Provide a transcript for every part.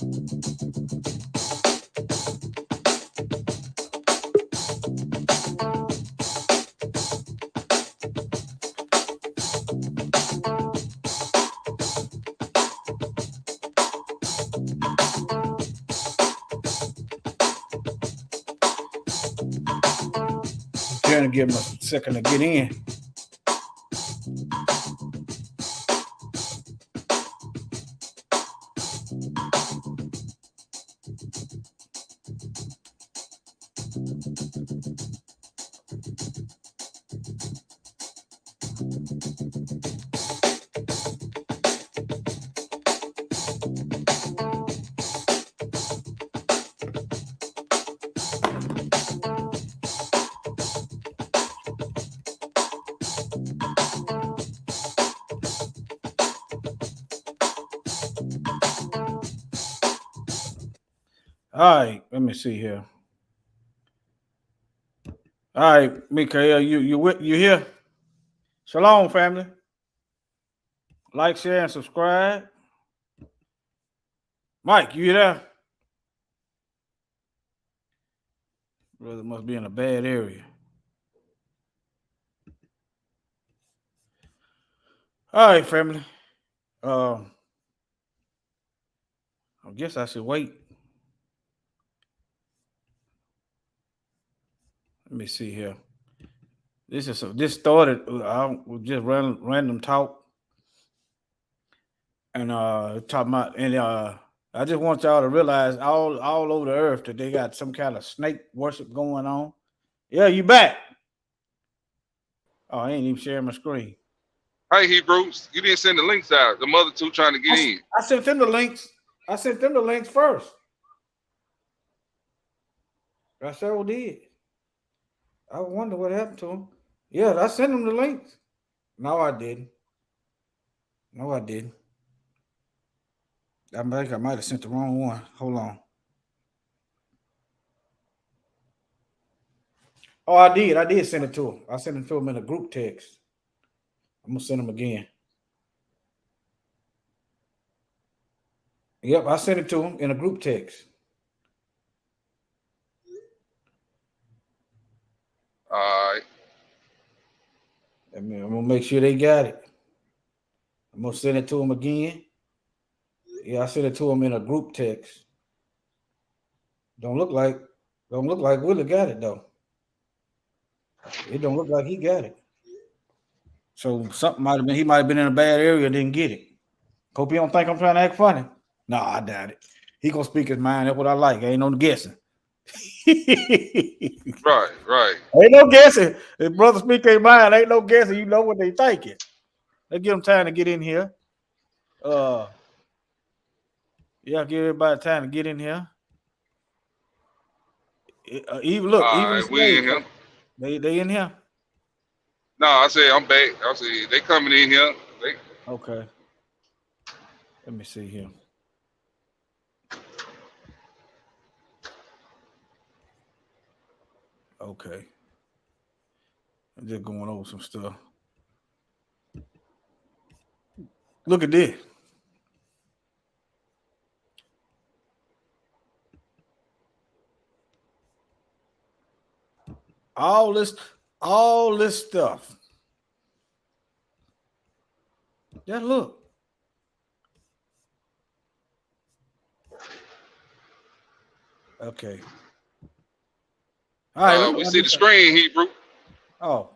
Trying to give him a second to get in. All right, let me see here. All right, Mikael, you here? Shalom, family. Like, share, and subscribe. Mike, you there? Brother must be in a bad area. All right, family. I guess I should wait. Let me see here. This started. I was just random talk, and talking about and I just want y'all to realize all over the earth that they got some kind of snake worship going on. Yeah, you back? Oh, I ain't even sharing my screen. Hey, Hebrews, you didn't send the links out. The mother two trying to get in. I sent them the links. I sent them the links first. I sure did. I wonder what happened to them. Yeah, I sent them the links. No, I didn't. No, I didn't. I think I might have sent the wrong one. Hold on. Oh, I did. I did send it to him. I sent it to him in a group text. I'm gonna send him again. Yep, I sent it to him in a group text. All right. I'm gonna make sure they got it. I'm gonna send it to him again. Yeah, I sent it to him in a group text. Don't look like Willie got it though. It don't look like he got it. So something might have been he might have been in a bad area and didn't get it. Hope you don't think I'm trying to act funny. No, I doubt it. He gonna speak his mind. That's what I like. Ain't no guessing. Right. Ain't no guessing. If brother speak their mind, ain't no guessing. You know what they thinking. Let's give them time to get in here. Yeah, give everybody time to get in here. Even look, All even the right, we in slaves, here. they in here. No, I said I'm back. I said they coming in here. Okay. Let me see here. Okay. I'm just going over some stuff. Look at this. All this stuff. Just look. Okay. All right, let me We run see the this. screen, Hebrew. Oh.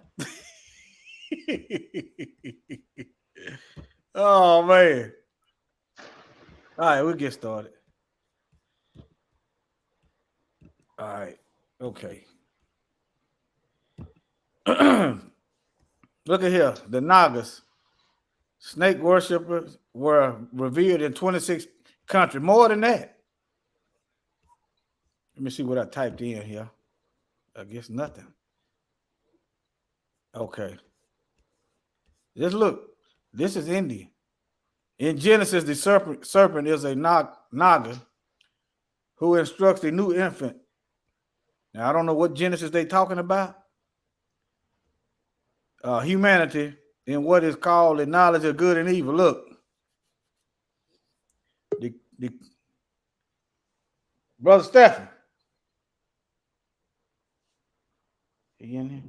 Oh man. All right, we'll get started. All right. Okay. Look at here. The Nagas, snake worshippers, were revered in 26 countries. More than that. Let me see what I typed in here. I guess nothing. Okay. Just look. This is India. In Genesis, the serpent is a Naga who instructs a new infant. Now, I don't know what Genesis they talking about. Humanity in what is called the knowledge of good and evil. Look. Brother Stephen. He in here?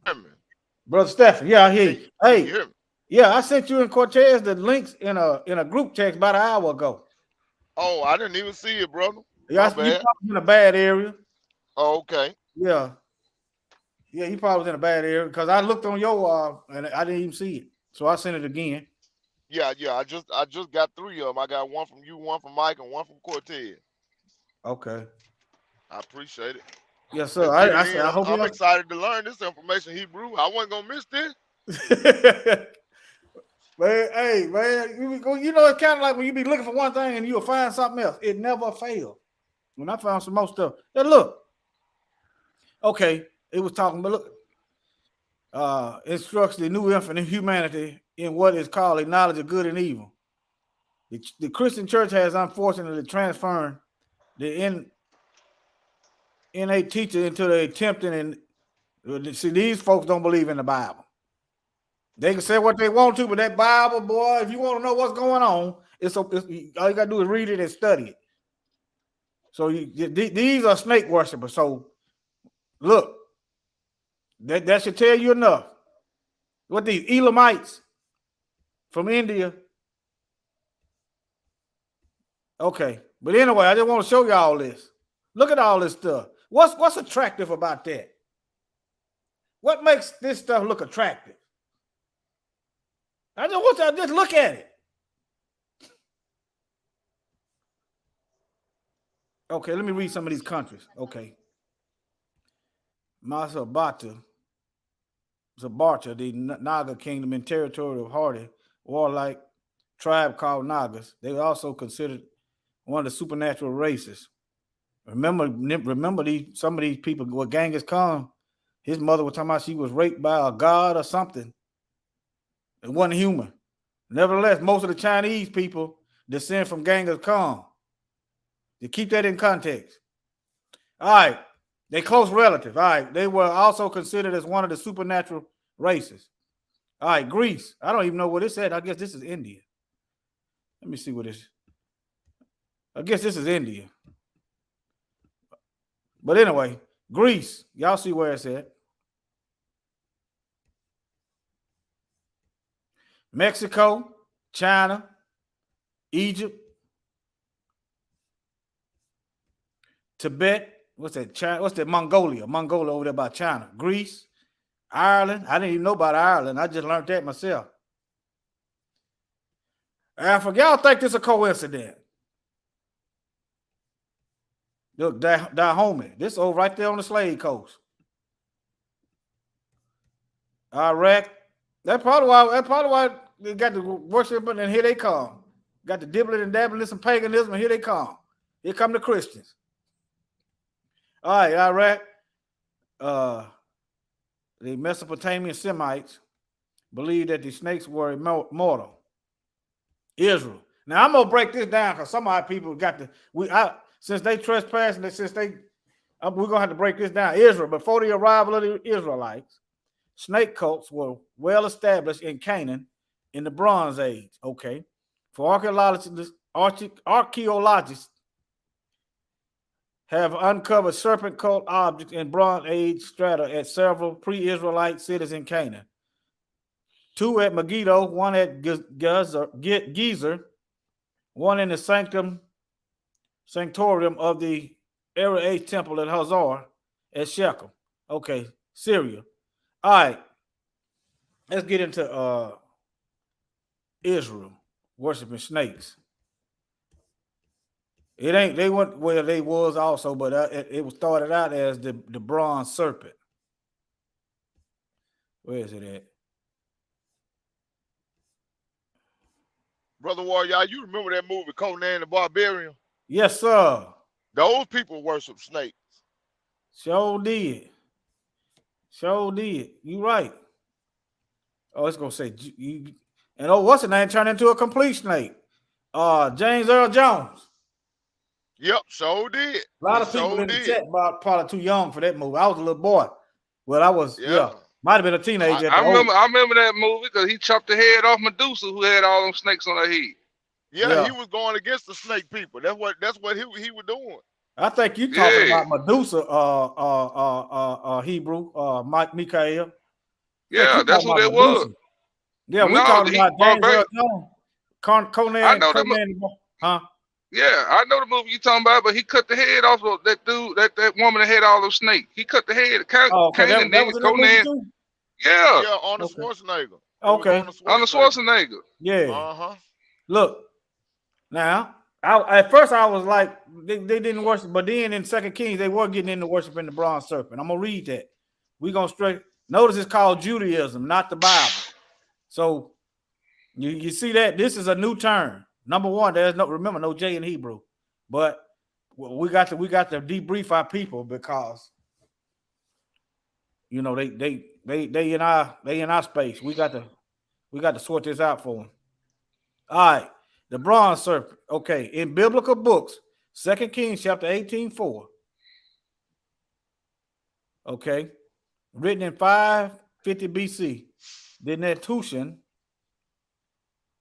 Hear me? Brother Stephen, yeah, I hear you. Can Hey, you hear me? yeah, I sent you and Cortez the links in a group text about an hour ago. Oh, I didn't even see it, brother. Yeah, My you bad. probably in a bad area. Oh, okay. Yeah. Yeah, you probably was in a bad area because I looked on your and I didn't even see it. So I sent it again. Yeah. I just got 3 of them. I got one from you, one from Mike, and one from Cortez. Okay. I appreciate it. Yes, sir. Let's get it I in. said I hope I'm you excited to learn this information, Hebrew. I wasn't gonna miss this. Man, hey, man, you know, it's kind of like when you be looking for one thing and you'll find something else. It never fails. When I found some more stuff, and look, okay, it was talking about look, instructs the new infant in humanity in what is called a knowledge of good and evil. The Christian church has unfortunately transferred the innate teacher into the attempting and see these folks don't believe in the Bible. They can say what they want to, but that Bible, boy, if you want to know what's going on, it's all you gotta do is read it and study it. So these are snake worshipers. So look, that should tell you enough. What these Elamites from India? Okay, but anyway, I just want to show you all this. Look at all this stuff. What's attractive about that? What makes this stuff look attractive? I just want y'all to just look at it. Okay, let me read some of these countries. Okay. Masabata, Zabarta, the Naga kingdom and territory of hardy, warlike tribe called Nagas. They were also considered one of the supernatural races. Remember some of these people were Genghis Khan. His mother was talking about she was raped by a god or something. It wasn't human. Nevertheless, most of the Chinese people descend from Genghis Khan. To keep that in context. All right. They close relatives. All right. They were also considered as one of the supernatural races. All right. Greece. I don't even know what it said. I guess this is India. Let me see what this. I guess this is India. But anyway, Greece. Y'all see where it's at. Mexico, China, Egypt, Tibet, what's that? China, what's that? Mongolia over there by China. Greece, Ireland. I didn't even know about Ireland. I just learned that myself. Africa. Y'all think this is a coincidence? Look, Dahomey. This over right there on the slave coast. Iraq. That's probably why they got the worship, and here they come. Got the dibbling and dabbling in some paganism, and here they come. Here come the Christians. All right, Iraq. The Mesopotamian Semites believed that the snakes were immortal. Israel. Now I'm gonna break this down because some of our people got since they trespassed and we're gonna have to break this down. Israel, before the arrival of the Israelites, snake cults were well established in Canaan in the Bronze Age. Okay, for archaeologists have uncovered serpent cult objects in Bronze Age strata at several pre-Israelite cities in Canaan. 2 at Megiddo, 1 at Gezer, 1 in the sanctorium of the Era temple at Hazar at Shechem. Okay, Syria. All right, let's get into Israel worshiping snakes. It ain't, they went where they was also, but it was started out as the bronze serpent. Where is it at? Brother Warrior, you remember that movie Conan the Barbarian? Yes, sir. Those people worship snakes. Sure did. You right. Oh, it's gonna say and what's the name turned into a complete snake? James Earl Jones. Yep, sure did. A lot of people in the chat probably too young for that movie. I was a little boy. Well, I was, might have been a teenager. I remember that movie because he chopped the head off Medusa, who had all them snakes on her head. Yeah, he was going against the snake people. That's what he was doing. I think you talking Yeah, about Medusa, Hebrew, Mike Mikael. I think yeah, you that's talking who about that was. Medusa. Yeah, we No, talking he about brought James back. Earl Jones, I Conan, know that. huh? Yeah, I know the movie you talking about, but he cut the head off of that dude, that woman that had all those snakes. He cut the head. Oh, okay, Kanan that did. was in that movie Conan. too. Yeah, Yeah, Arnold Okay, Schwarzenegger. It was okay, Arnold Arnold Schwarzenegger. Schwarzenegger. yeah. Uh-huh. Look, now, at first I was like, they didn't worship, but then in 2 Kings they were getting into worshiping the bronze serpent. I'm gonna read that. We gonna straight. Notice it's called Judaism, not the Bible. So you see that this is a new term. Number one, there's no J in Hebrew, but we got to debrief our people because you know they in our space. We got to sort this out for them. All right, the bronze serpent. Okay, in biblical books, 2 Kings chapter 18:4. Okay, written in 550 BC. The Netushan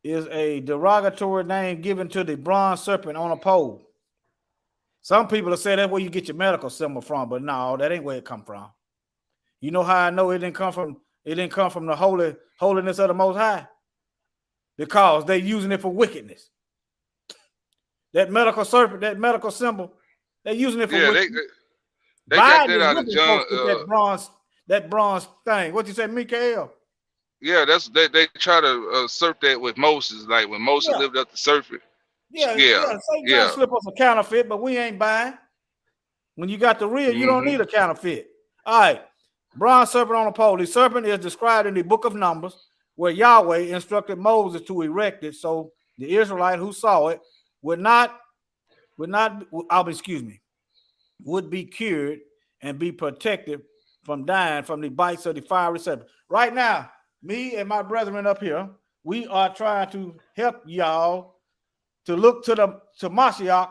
is a derogatory name given to the bronze serpent on a pole. Some people have said that's where you get your medical symbol from, but no, that ain't where it come from. You know how I know it didn't come from the holiness of the Most High? Because they're using it for wickedness. That medical serpent, that medical symbol, they're using it for Yeah, wickedness. they got Biden that is out of really John. supposed to get that bronze thing. What you say, Mikael? Yeah, they try to usurp that with Moses, like when Moses Yeah, lived up the serpent. yeah. Yeah, Satan trying to yeah. slip us a counterfeit, but we ain't buying. When you got the real, you don't Hmm. need a counterfeit. All right. Bronze serpent on a pole. The serpent is described in the book of Numbers, where Yahweh instructed Moses to erect it so the Israelite who saw it would be cured and be protected from dying from the bites of the fiery serpent. Right now, me and my brethren up here, we are trying to help y'all to look to Mashiach,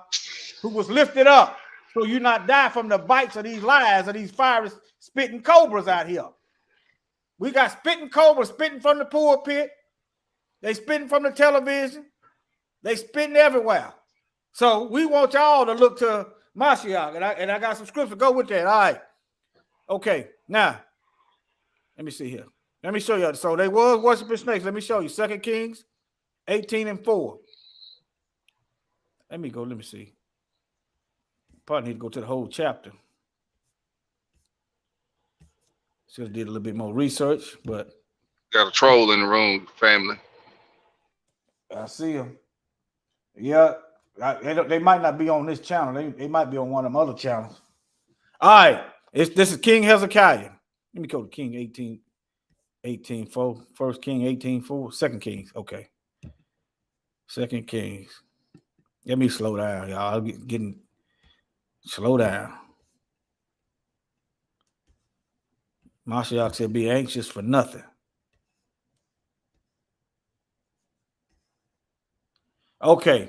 who was lifted up, so you not die from the bites of these lies of these fiery spitting cobras out here. We got spitting cobras spitting from the pulpit. They spitting from the television. They spitting everywhere. So we want y'all to look to Mashiach, and I got some scripture to go with that. All right. Okay. Now, let me see here. Let me show you. So they was worshiping snakes. Let me show you. 2 Kings 18:4. Let me go. Let me see. Probably need to go to the whole chapter. Should have did a little bit more research, but Got a troll in the room, family. I see them. Yeah, they might not be on this channel. They might be on one of them other channels. All right, this is King Hezekiah. Let me go to King 18:4. First King 18:4. 2 Kings. Okay. 2 Kings. Let me slow down, y'all. I'm getting slow down. Mashiach said, "Be anxious for nothing." Okay.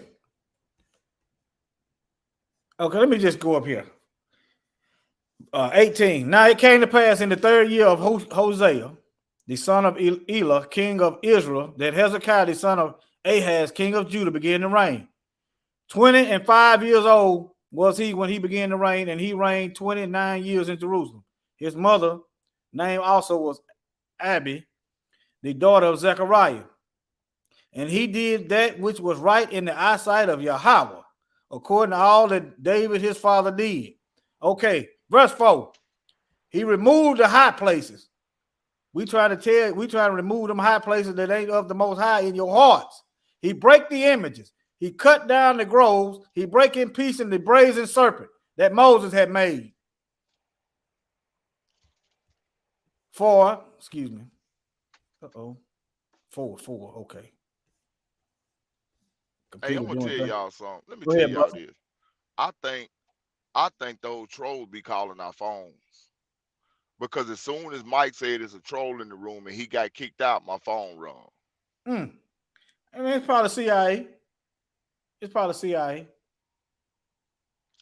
Okay, let me just go up here. 18. Now it came to pass in the third year of Hosea, the son of Elah, king of Israel, that Hezekiah, the son of Ahaz, king of Judah, began to reign. 25 years old was he when he began to reign, and he reigned 29 years in Jerusalem. His mother name also was Abi, the daughter of Zechariah. And he did that which was right in the eyesight of Yahweh, according to all that David his father did. Okay, verse 4. He removed the high places. We trying to remove them high places that ain't of the Most High in your hearts. He break the images. He cut down the groves. He break in pieces the brazen serpent that Moses had made. Excuse me. Four. Okay. Hey, Computer I'm gonna doing tell things. y'all something. Let me Go tell ahead, y'all brother. this. I think those trolls be calling our phones. Because as soon as Mike said there's a troll in the room and he got kicked out, my phone rung. I mean, it's probably CIA.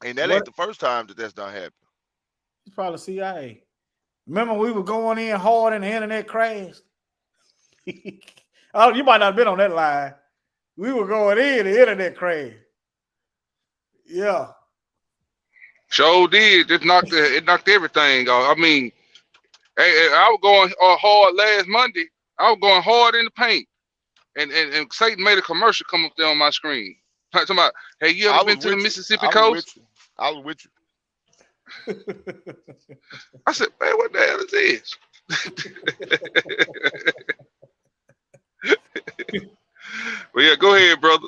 And that What? ain't the first time that's done happened. It's probably CIA. Remember we were going in hard and the internet crashed? Oh, you might not have been on that line. We were going in, the internet crashed. Yeah. Sure did. It knocked everything off. I mean, I was going hard last Monday. I was going hard in the paint, and Satan made a commercial come up there on my screen. Talking about, hey, you I ever was been to the with you. Mississippi I was coast? with you. I was with you. I said, man, what the hell is this? Well, yeah, go ahead, brother.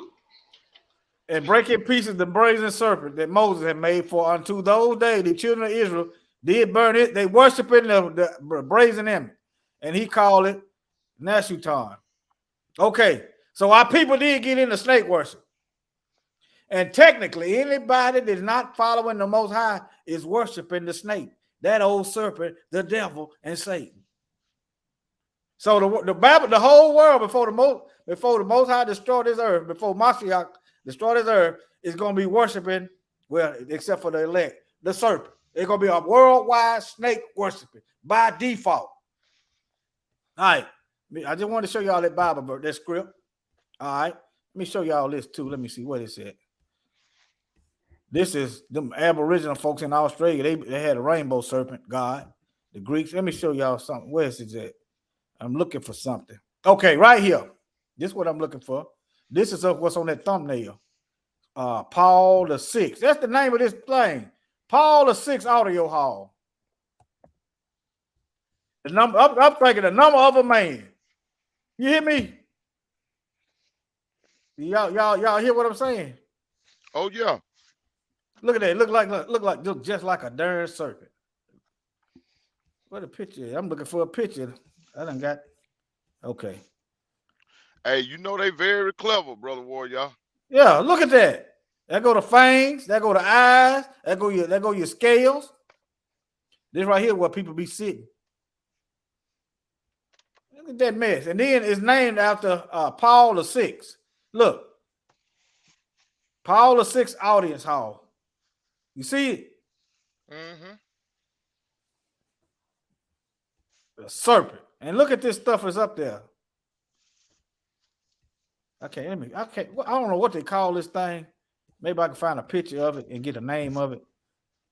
And break in pieces the brazen serpent that Moses had made, for unto those days the children of Israel did burn it. They worship in the brazen image, and he called it Nashutan. Okay, so our people did get into snake worship. And technically, anybody that's not following the Most High is worshiping the snake, that old serpent, the devil, and Satan. So the Bible, the whole world before the Most High destroyed this earth, before Mashiach destroyed this earth, is going to be worshiping, well, except for the elect, the serpent. It's going to be a worldwide snake worshiping by default. All right, I just want to show y'all that Bible verse, that script. All right, let me show y'all this too. Let me see what it said. This is them Aboriginal folks in Australia. They had a rainbow serpent god. The Greeks. Let me show y'all something. Where is it at? I'm looking for something. Okay, right here. This is what I'm looking for. This is what's on that thumbnail. Paul the Sixth. That's the name of this thing. Paul the Sixth Audio Hall. The number. I'm thinking the number of a man. You hear me? Y'all hear what I'm saying? Oh yeah. Look at that. Look just like a darn serpent. What a picture. I'm looking for a picture. I done got. Okay. Hey, you know they very clever, brother Warrior. Yeah, look at that. That go to fangs. That go to eyes. That go your scales. This right here where people be sitting. Look at that mess. And then it's named after Paul the Sixth. Look. Paul the Sixth Audience Hall. You see it? Mm-hmm. The serpent. And look at this stuff that's up there. Okay, I don't know what they call this thing. Maybe I can find a picture of it and get a name of it.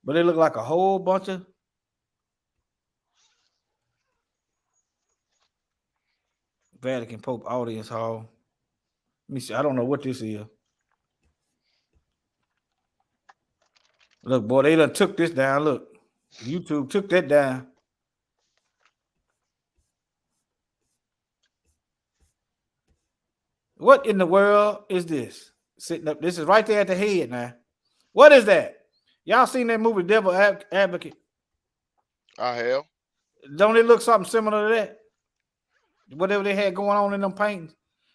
But it look like a whole bunch of Vatican Pope Audience Hall. Let me see. I don't know what this is. Look, boy, they done took this down. Look, YouTube took that down. What in the world is this? Sitting up. This is right there at the head now. What is that? Y'all seen that movie Devil Advocate? I have. Don't it look something similar to that? Whatever they had going on in them paintings.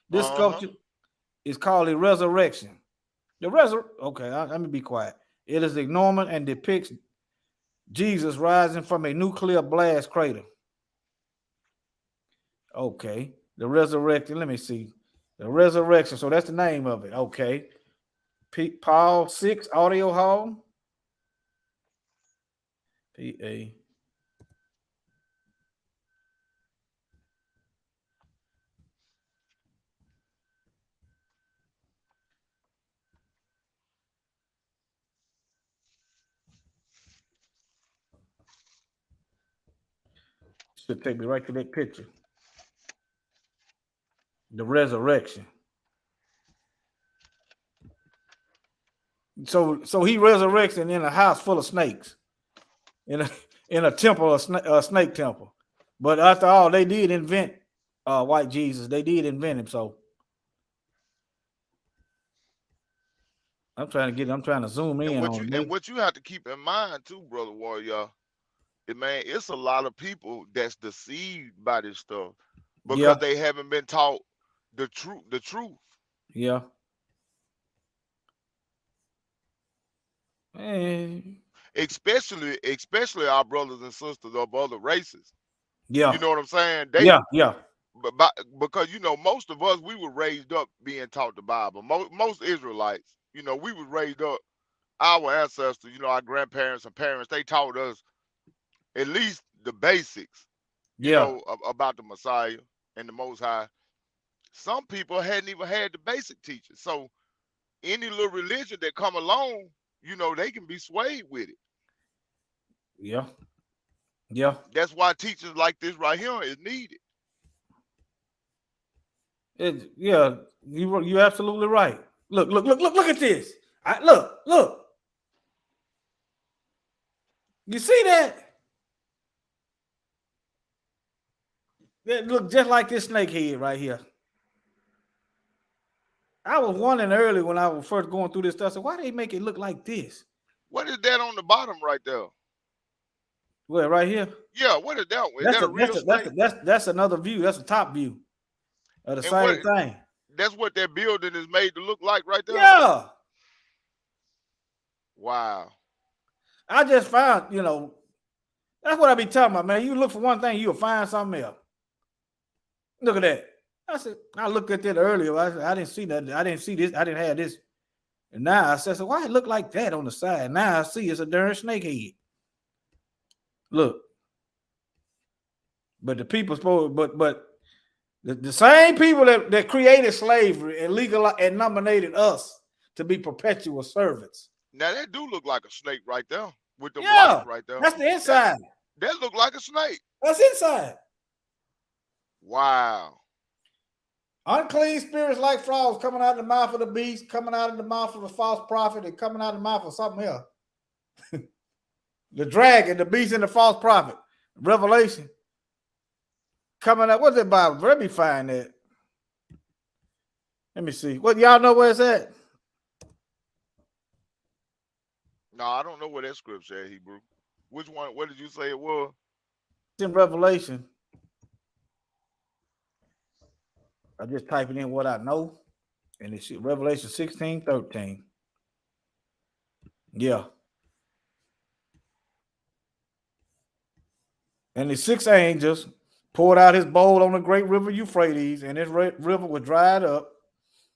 This sculpture is called a resurrection. Okay, let me be quiet. It is enormous and depicts Jesus rising from a nuclear blast crater. Okay, the resurrection. Let me see. The resurrection. So that's the name of it. Okay. Paul 6 Audio Hall. PA. Should take me right to that picture. The resurrection. So he resurrects in a house full of snakes, in a temple, a snake temple. But after all, they did invent white Jesus. They did invent him. So I'm trying to zoom in on and what you have to keep in mind too, brother Warrior, man, it's a lot of people that's deceived by this stuff because they haven't been taught the truth. Yeah. Hey. Especially our brothers and sisters of other races. Yeah. You know what I'm saying? Yeah. But because most of us, we were raised up being taught the Bible. Most Israelites, we were raised up. Our ancestors, our grandparents and parents, they taught us at least the basics, about the Messiah and the Most High. Some people hadn't even had the basic teaching. So any little religion that come along, they can be swayed with it. Yeah. Yeah. That's why teachers like this right here is needed. Yeah, you're absolutely right. Look at this. Look. You see that? That look just like this snake head right here. I was wondering earlier when I was first going through this stuff, so why they make it look like this? What is that on the bottom right there? Well, right here. Yeah, what is that? Is that a real snake? That's another view. That's a top view of the And same thing. That's what that building is made to look like right there? Yeah. Wow. I just found, that's what I be talking about, man. You look for one thing, you'll find something else. Look at that. I looked at that earlier. I didn't see that. I didn't see this. I didn't have this. And now I said, so why it look like that on the side? Now I see it's a darn snake head. Look. But the people but the same people that created slavery and legalized and nominated us to be perpetual servants. Now that do look like a snake right there with the Yeah, lights right there. That's the inside. That look like a snake. That's inside. Wow. Unclean spirits like frogs coming out of the mouth of the beast, coming out of the mouth of the false prophet, and coming out of the mouth of something else. The dragon, the beast, and the false prophet. Revelation. Coming out. What's that Bible? Let me find that. Let me see. What y'all know where it's at? No, I don't know where that scripture at, Hebrew. Which one? What did you say it was? It's in Revelation. I just typing in what I know, and it's Revelation 16:13. Yeah. And the 6 angels poured out his bowl on the great river Euphrates, and this river was dried up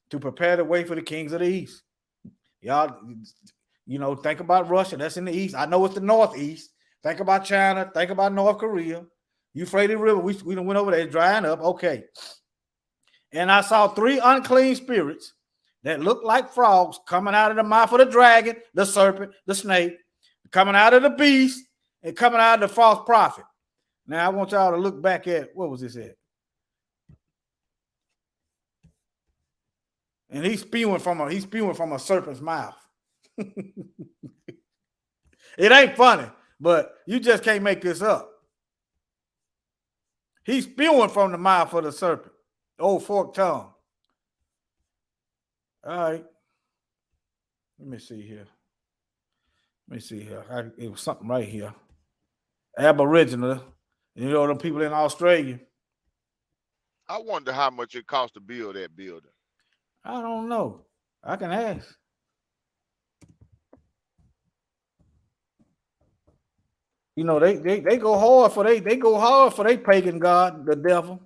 to prepare the way for the kings of the east. Y'all, think about Russia. That's in the east. I know it's the northeast. Think about China. Think about North Korea. Euphrates River, we went over there, it's drying up. Okay. And I saw 3 unclean spirits that looked like frogs coming out of the mouth of the dragon, the serpent, the snake, coming out of the beast, and coming out of the false prophet. Now, I want y'all to look back at, what was this at? And he's spewing from a serpent's mouth. It ain't funny, but you just can't make this up. He's spewing from the mouth of the serpent. Old forked tongue. All right. Let me see here. It was something right here. Aboriginal. Them people in Australia. I wonder how much it cost to build that building. I don't know. I can ask. They go hard for they pagan god, the devil.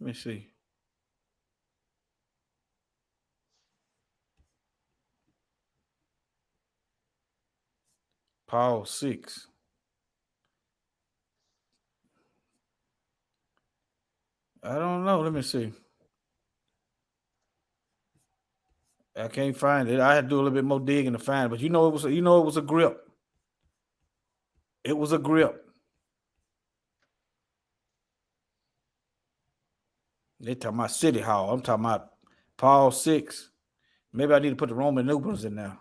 Let me see. Paul 6. I don't know. Let me see. I can't find it. I had to do a little bit more digging to find it, but it was a grip. It was a grip. They talking about City Hall. I'm talking about Paul 6. Maybe I need to put the Roman numerals in there.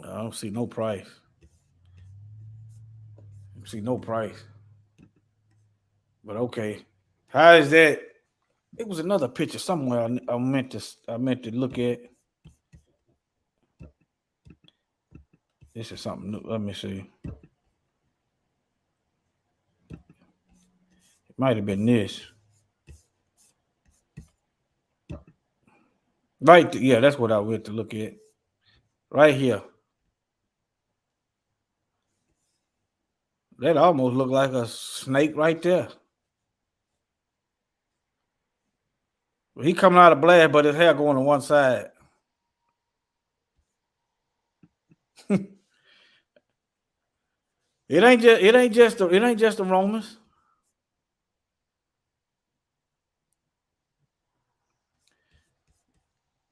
I don't see no price. But okay. How is that? It was another picture somewhere I meant to look at. This is something new. Let me see. It might have been this. Right. Yeah, that's what I went to look at. Right here. That almost looked like a snake right there. He coming out of blast, but his hair going to one side. It ain't just the Romans.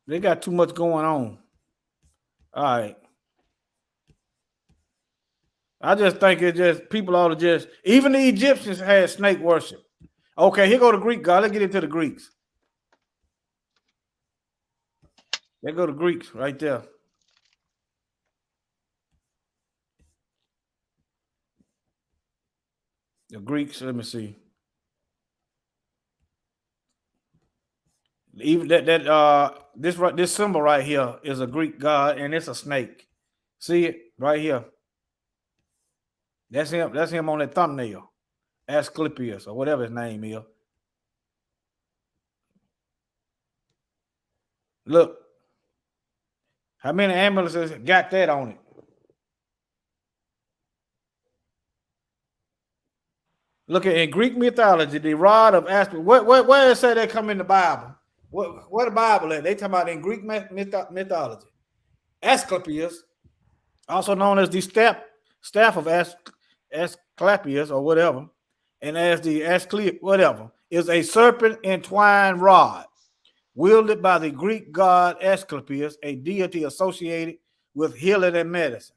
They got too much going on. All right. I just think it's just people ought to just, even the Egyptians had snake worship. Okay, here go the Greek God. Let's get into the Greeks. There go the Greeks right there. The Greeks, let me see. Even this symbol right here is a Greek god, and it's a snake. See it right here. That's him. That's him on that thumbnail. Asclepius or whatever his name is. Look, how many ambulances got that on it? Look at in Greek mythology, the rod of Asclepius. Where it say they come in the Bible? What the Bible at? They talking about in Greek mythology. Asclepius, also known as the staff of Asclepius or whatever, and as the Asclepius, whatever, is a serpent entwined rod wielded by the Greek god Asclepius, a deity associated with healing and medicine.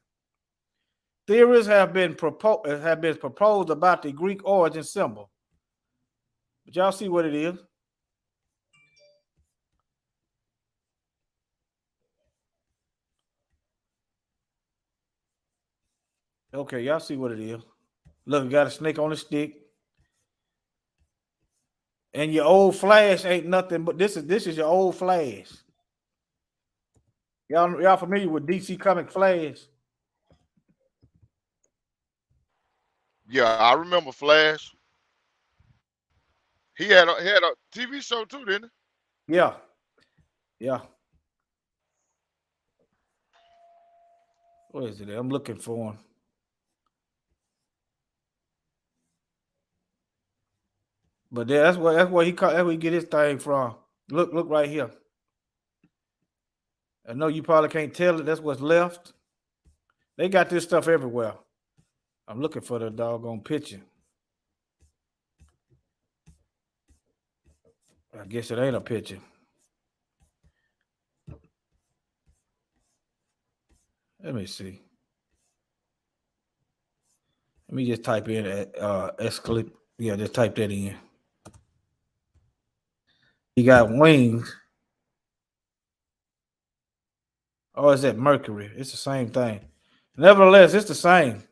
Theories have been proposed about the Greek origin symbol. But y'all see what it is? Okay, y'all see what it is. Look, you got a snake on a stick. And your old Flash ain't nothing but this is your old Flash. Y'all familiar with DC Comic Flash? Yeah, I remember Flash. He had a TV show too, didn't he? Yeah. Yeah. What is it? I'm looking for him. But that's where he get his thing from. Look right here. I know you probably can't tell it. That's what's left. They got this stuff everywhere. I'm looking for the doggone picture. I guess it ain't a picture. Let me see. Let me just type in Esclip. Yeah, just type that in. He got wings. Oh, is that Mercury? It's the same thing. Nevertheless, it's the same.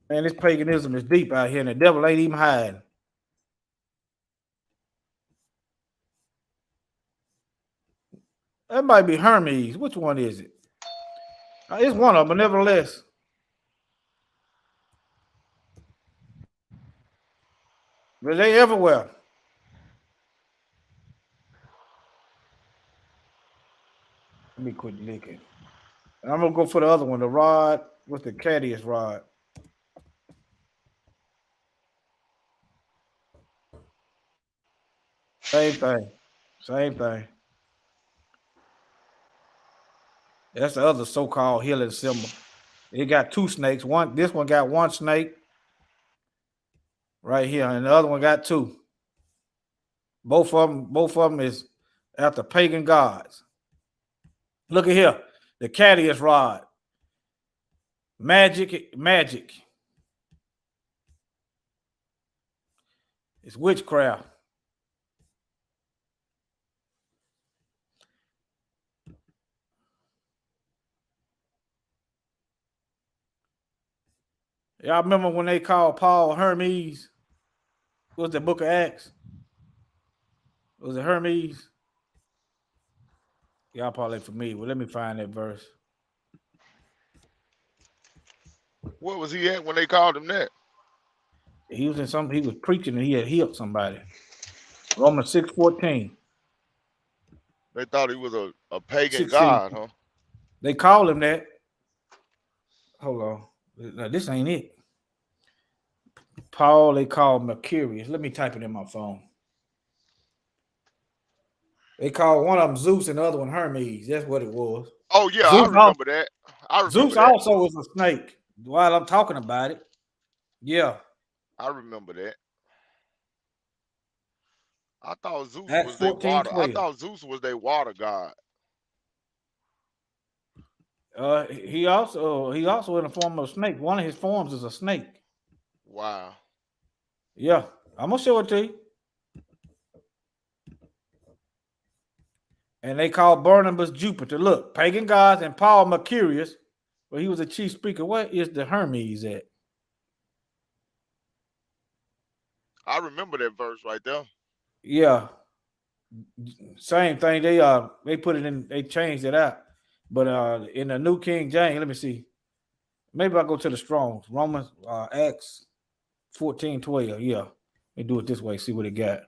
Man, this paganism is deep out here, and the devil ain't even hiding. That might be Hermes. Which one is it? It's one of them, but nevertheless. But they everywhere. Let me quit licking. And I'm gonna go for the other one, the rod. What's the Cadius rod? Same thing. Same thing. That's the other so-called healing symbol. It got two snakes. This one got one snake right here, and the other one got two. Both of them is after pagan gods. Look at here, the Cadius rod. Magic. It's witchcraft. Y'all remember when they called Paul Hermes? What was the book of Acts? Was it Hermes? Y'all probably familiar. Well, let me find that verse. Where was he at when they called him that? He was preaching and he had healed somebody. Romans 6:14. They thought he was a pagan 16. god, huh? They call him that. Hold on. No, this ain't it. Paul, they call Mercurius. Let me type it in my phone. They call one of them Zeus and the other one Hermes. That's what it was. Oh yeah, Zeus I remember that. Zeus also is a snake. While I'm talking about it, yeah. I remember that. I thought Zeus Acts was their 14, water. I 12. thought Zeus was their water god. He also in the form of a snake. One of his forms is a snake. Wow. Yeah, I'm gonna show it to you. And they call Barnabas Jupiter. Look, pagan gods, and Paul Mercurius, where he was a chief speaker. Where is the Hermes at? I remember that verse right there. Yeah, same thing. They put it in. They changed it out. But in the New King James, let me see. Maybe I'll go to the Strong's. Romans, Acts 14:12. Yeah, they do it this way. See what it got.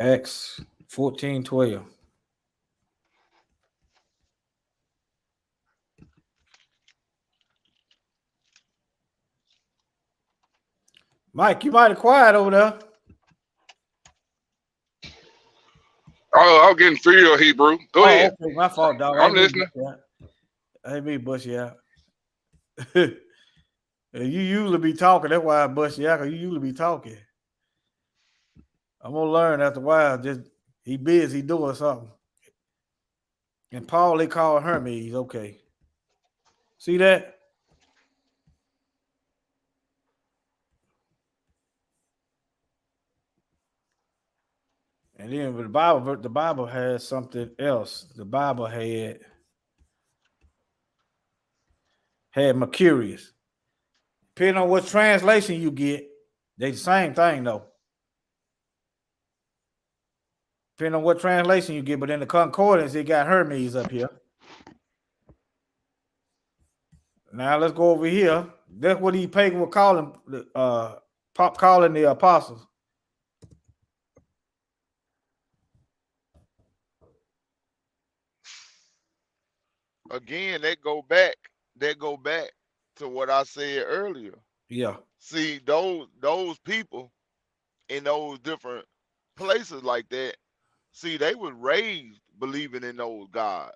Acts 14:12. Mike, you might have quiet over there. Oh, I'm getting field, Hebrew. Go ahead. Okay, my fault, dog. I'm listening. I ain't me bust you out. You usually be talking. That's why I bust you out, because you usually be talking. I'm gonna learn after a while. Just he busy doing something. And Paul, they call Hermes. Okay. See that? And then the Bible has something else. The Bible had Mercurius. Depending on what translation you get, they the same thing though. Depending on what translation you get, but in the concordance, it got Hermes up here. Now let's go over here. That's what these pagan were calling calling the apostles. Again, that go back to what I said earlier. Yeah. See, those people in those different places like that, see, they was raised believing in those gods.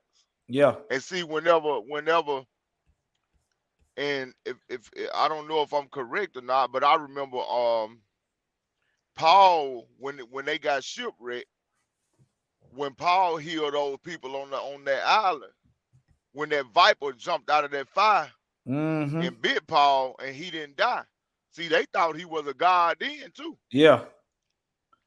Yeah. And see, whenever, and if I don't know if I'm correct or not, but I remember Paul, when they got shipwrecked, when Paul healed those people on that island, when that viper jumped out of that fire and bit Paul and he didn't die. See, they thought he was a god then too. Yeah.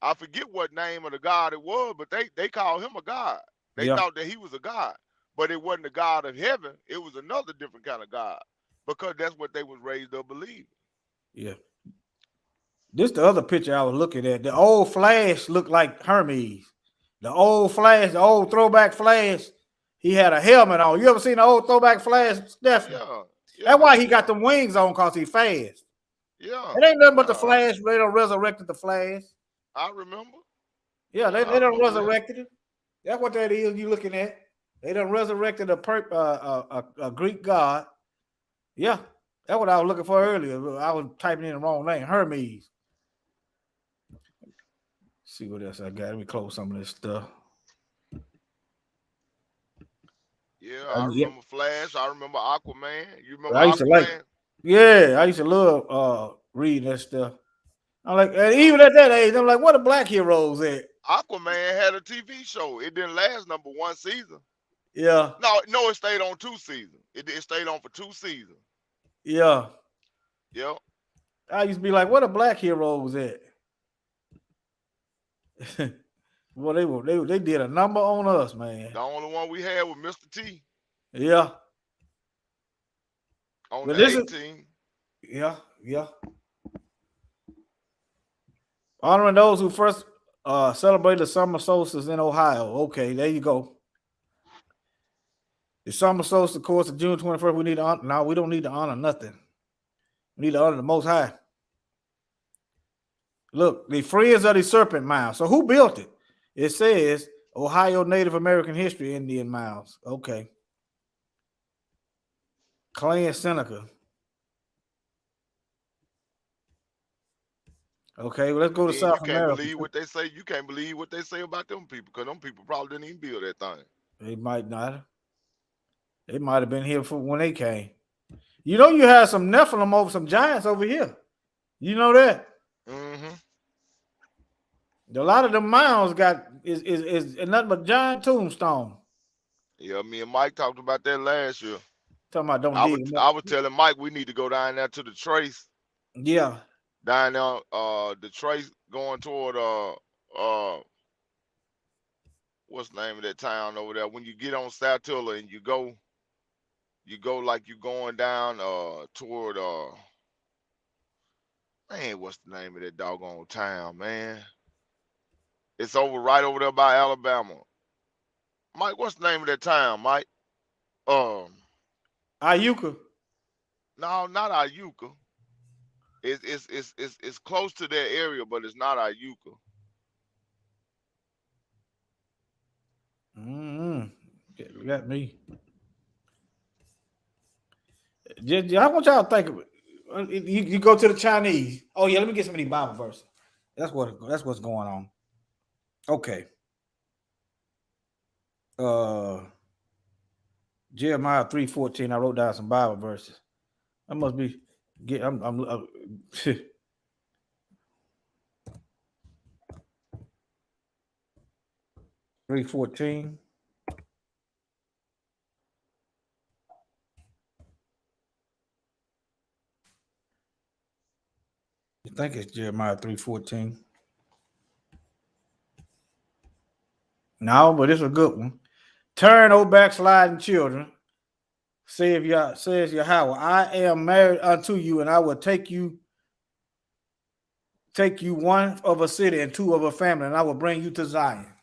I forget what name of the god it was, but they called him a god. They thought that he was a god, but it wasn't the God of heaven. It was another different kind of God, because that's what they was raised up believing. Yeah. This the other picture I was looking at. The old Flash looked like Hermes. The old Flash, the old throwback Flash, he had a helmet on. You ever seen the old throwback Flash, Stephen? Yeah. That's why he got them wings on, because he fast. Yeah. It ain't nothing but the Flash. They done resurrected the Flash. I remember. Yeah, they done resurrected it. That's what that is you looking at. They done resurrected a Greek god. Yeah, that's what I was looking for earlier. I was typing in the wrong name. Hermes. See what else I got. Let me close some of this stuff. Yeah, I remember Flash. I remember Aquaman. You remember I used Aquaman? I used to love reading that stuff. I'm like, and even at that age, I'm like, what are black heroes at? Aquaman had a TV show. It didn't last number one season. Yeah. No, it stayed on 2 seasons. It stayed on for 2 seasons. Yeah. Yep. I used to be like, what are black heroes at? Well, they did a number on us, man. The only one we had was Mr. T. Yeah. On the 18. Yeah. Honoring those who first celebrated the summer solstice in Ohio. Okay, there you go. The summer solstice, of course, of June 21st. We need to honor. No, we don't need to honor nothing. We need to honor the Most High. Look, the Friends of the Serpent Mound. So who built it? It says Ohio Native American History Indian Mounds. Okay. Clay and Seneca. Okay, well, let's go to Then South you can't America. believe what they say. You can't believe what they say about them people, because them people probably didn't even build that thing. They might not. They might have been here for when they came. You know, you had some Nephilim over some giants over here. You know that? Mm-hmm. A lot of the mounds got is nothing but giant tombstone. Yeah, me and Mike talked about that last year. Talking about don't I dig. was telling Mike we need to go down there to the Trace. Yeah. Down there, the Trace going toward what's the name of that town over there? When you get on South Tiller and you go like you're going down toward man, what's the name of that doggone town, man? It's right over there by Alabama. Mike, what's the name of that town, Mike? Iuka. No, not Iuka. It's close to that area, but it's not Iuka. You got me. I want y'all to think of it. You go to the Chinese. Oh yeah, let me get some of these Bible verses. That's what's going on. Okay. Jeremiah 3:14. I wrote down some Bible verses. I must be I'm 3:14. I think it's Jeremiah 3:14. No, but it's a good one. Turn, O backsliding children, says Yahweh, I am married unto you, and I will take you one of a city and two of a family, and I will bring you to Zion.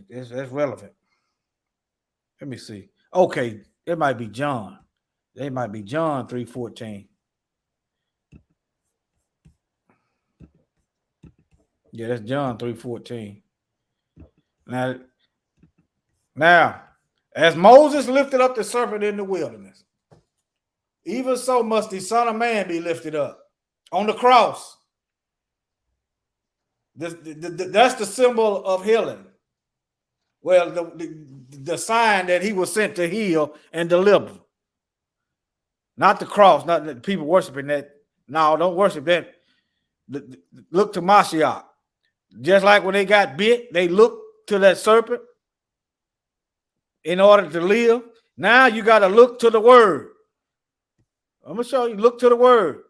That's relevant. Let me see. Okay, it might be John. They might be John 3:14. Yeah, that's John 3:14. Now, as Moses lifted up the serpent in the wilderness, even so must the Son of Man be lifted up on the cross. That's the symbol of healing. Well, the sign that he was sent to heal and deliver. Not the cross, not that people worshiping that. No, don't worship that. Look to Mashiach. Just like when they got bit, they looked to that serpent in order to live. Now you got to look to the word. I'm going to show you. Look to the word.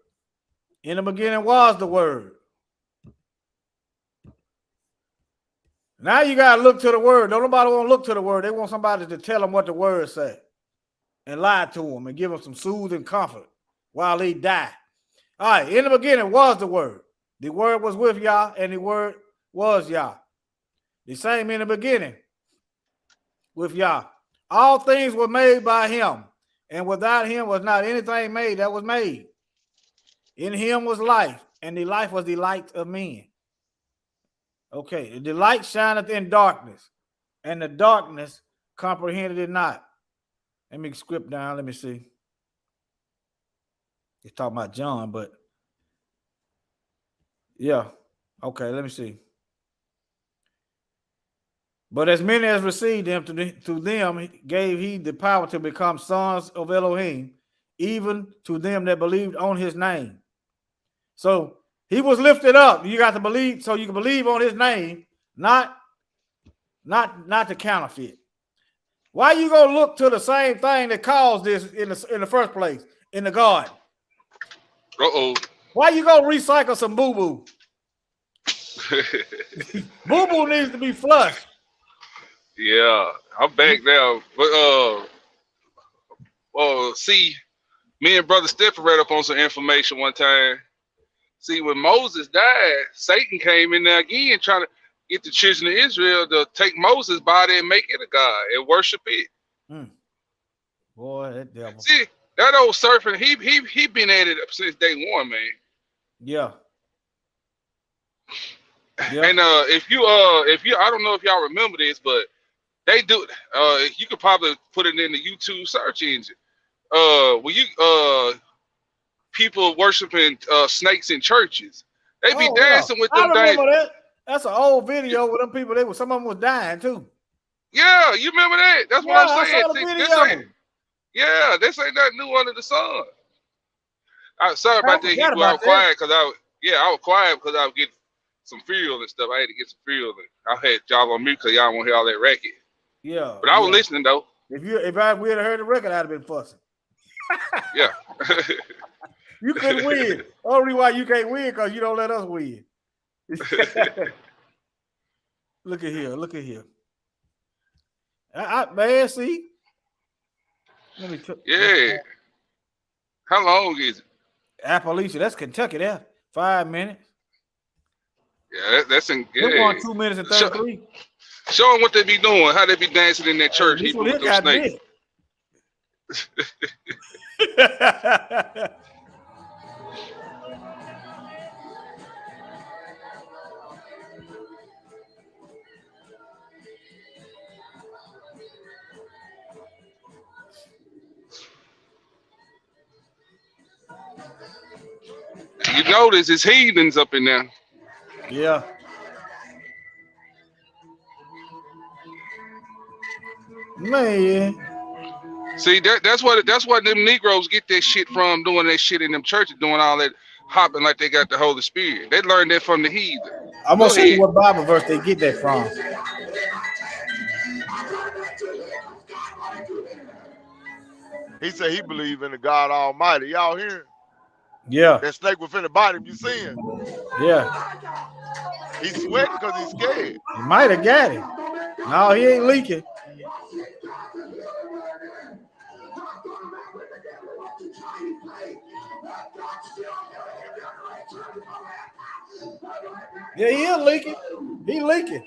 In the beginning was the word. Now you got to look to the word. Don't nobody want to look to the word. They want somebody to tell them what the word said and lie to them and give them some soothing comfort while they die. All right. In the beginning was the word. The word was with Yah, and the word was Yah. The same in the beginning with Yah. All things were made by him, and without him was not anything made that was made. In him was life, and the life was the light of men. Okay, the light shineth in darkness, and the darkness comprehended it not. Let me script down. Let me see. It's talking about John, but yeah. Okay, let me see. But as many as received him, to them gave he the power to become sons of Elohim, even to them that believed on his name. So he was lifted up. You got to believe, so you can believe on his name, not the counterfeit. Why you gonna look to the same thing that caused this in the first place in the garden? Why you gonna recycle some boo-boo? Boo-boo needs to be flushed. Yeah, I'm back now. But see, me and Brother Stephen read up on some information one time. See, when Moses died, Satan came in there again trying to get the children of Israel to take Moses' body and make it a god and worship it. Boy, that devil. See, that old serpent, he been at it since day one, man. Yeah. And if you I don't know if y'all remember this, but they do you could probably put it in the YouTube search engine. When you people worshiping snakes in churches, they be dancing with them I things. remember that. That's an old video with them people. Some of them was dying too. Yeah, you remember that? That's what I'm saying. I saw the video. This ain't nothing new under the sun. Sorry about that, forgot Hebrew. about I was quiet because I was quiet because I was getting some fuel and stuff. I had to get some fuel. And I had y'all on mute because y'all won't hear all that racket. Yeah. But I was listening though. If we had heard the record, I'd have been fussing. Yeah. You couldn't win. Only why you can't win because you don't let us win. Look at here. Man, see. Let me yeah. How long is it? Appalachia, that's Kentucky there. 5 minutes. Yeah, that's in. They're Yeah. going 2 minutes and 33. Show them what they be doing, how they be dancing in that church. This Hebrew one with here those got snakes. You notice it's heathens up in there. Yeah. Man. See, that's what them Negroes get their shit from, doing that shit in them churches, doing all that hopping like they got the Holy Spirit. They learned that from the heathen. I'm gonna see what Bible verse they get that from. He said he believe in the God Almighty. Y'all hearing? Yeah. That snake was finna bite him. You seeing? Yeah. He's sweating because he's scared. He might have got it. No, he ain't leaking. Yeah, he is leaking. He leaking.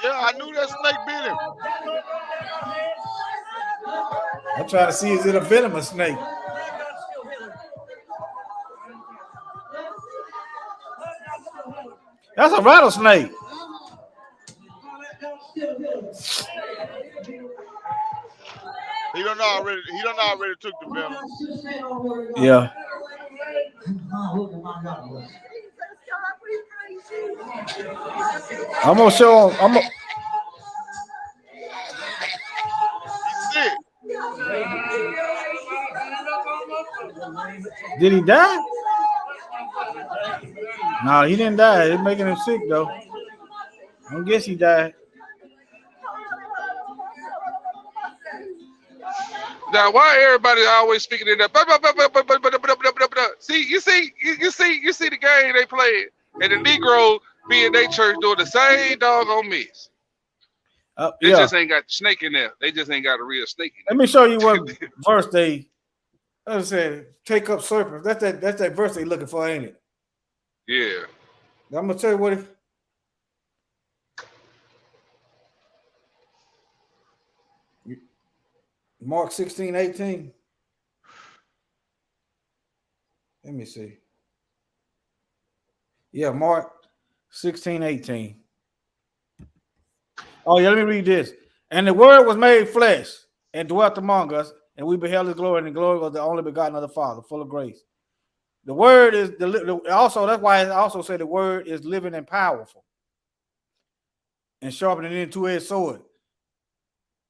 Yeah, I knew that snake bit him. I'm trying to see, is it a venomous snake? That's a rattlesnake. He done already took the venom. Yeah. I'm gonna show him. He's sick. Did he die? No, he didn't die. It's making him sick though. I don't guess he died. Now, why everybody always speaking in that? See, you see the game they playing, and the Negro be in their church doing the same doggone mess. They just ain't got the snake in there. They just ain't got a real snake in there. Let me show you what verse they. I said, take up serpents. That's that verse they looking for, ain't it? Yeah. I'm gonna tell you what. Mark 16:18. Let me see. Yeah, Mark 16:18. Oh, yeah, let me read this. And the word was made flesh and dwelt among us, and we beheld his glory, and the glory was the only begotten of the Father, full of grace. The word is also, that's why I also say the word is living and powerful and sharpening any two-edged sword.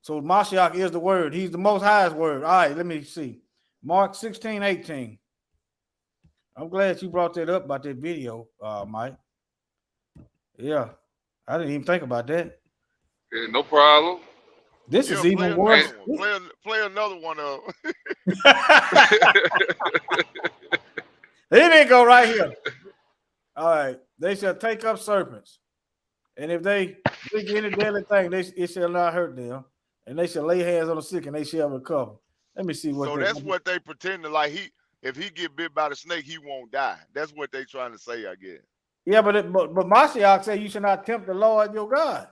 So Mashiach is the word. He's the most highest word. All right, let me see. Mark 16:18. I'm glad you brought that up about that video, Mike. Yeah, I didn't even think about that. Yeah, no problem. This is even worse. Play another one up. Here they go right here. All right. They shall take up serpents. And if they drink any deadly thing, it shall not hurt them. And they shall lay hands on the sick and they shall recover. Let me see what. So that's what they pretend to like. If he get bit by the snake, he won't die. That's what they trying to say, I guess. Yeah, but Mashiach said you should not tempt the Lord your God.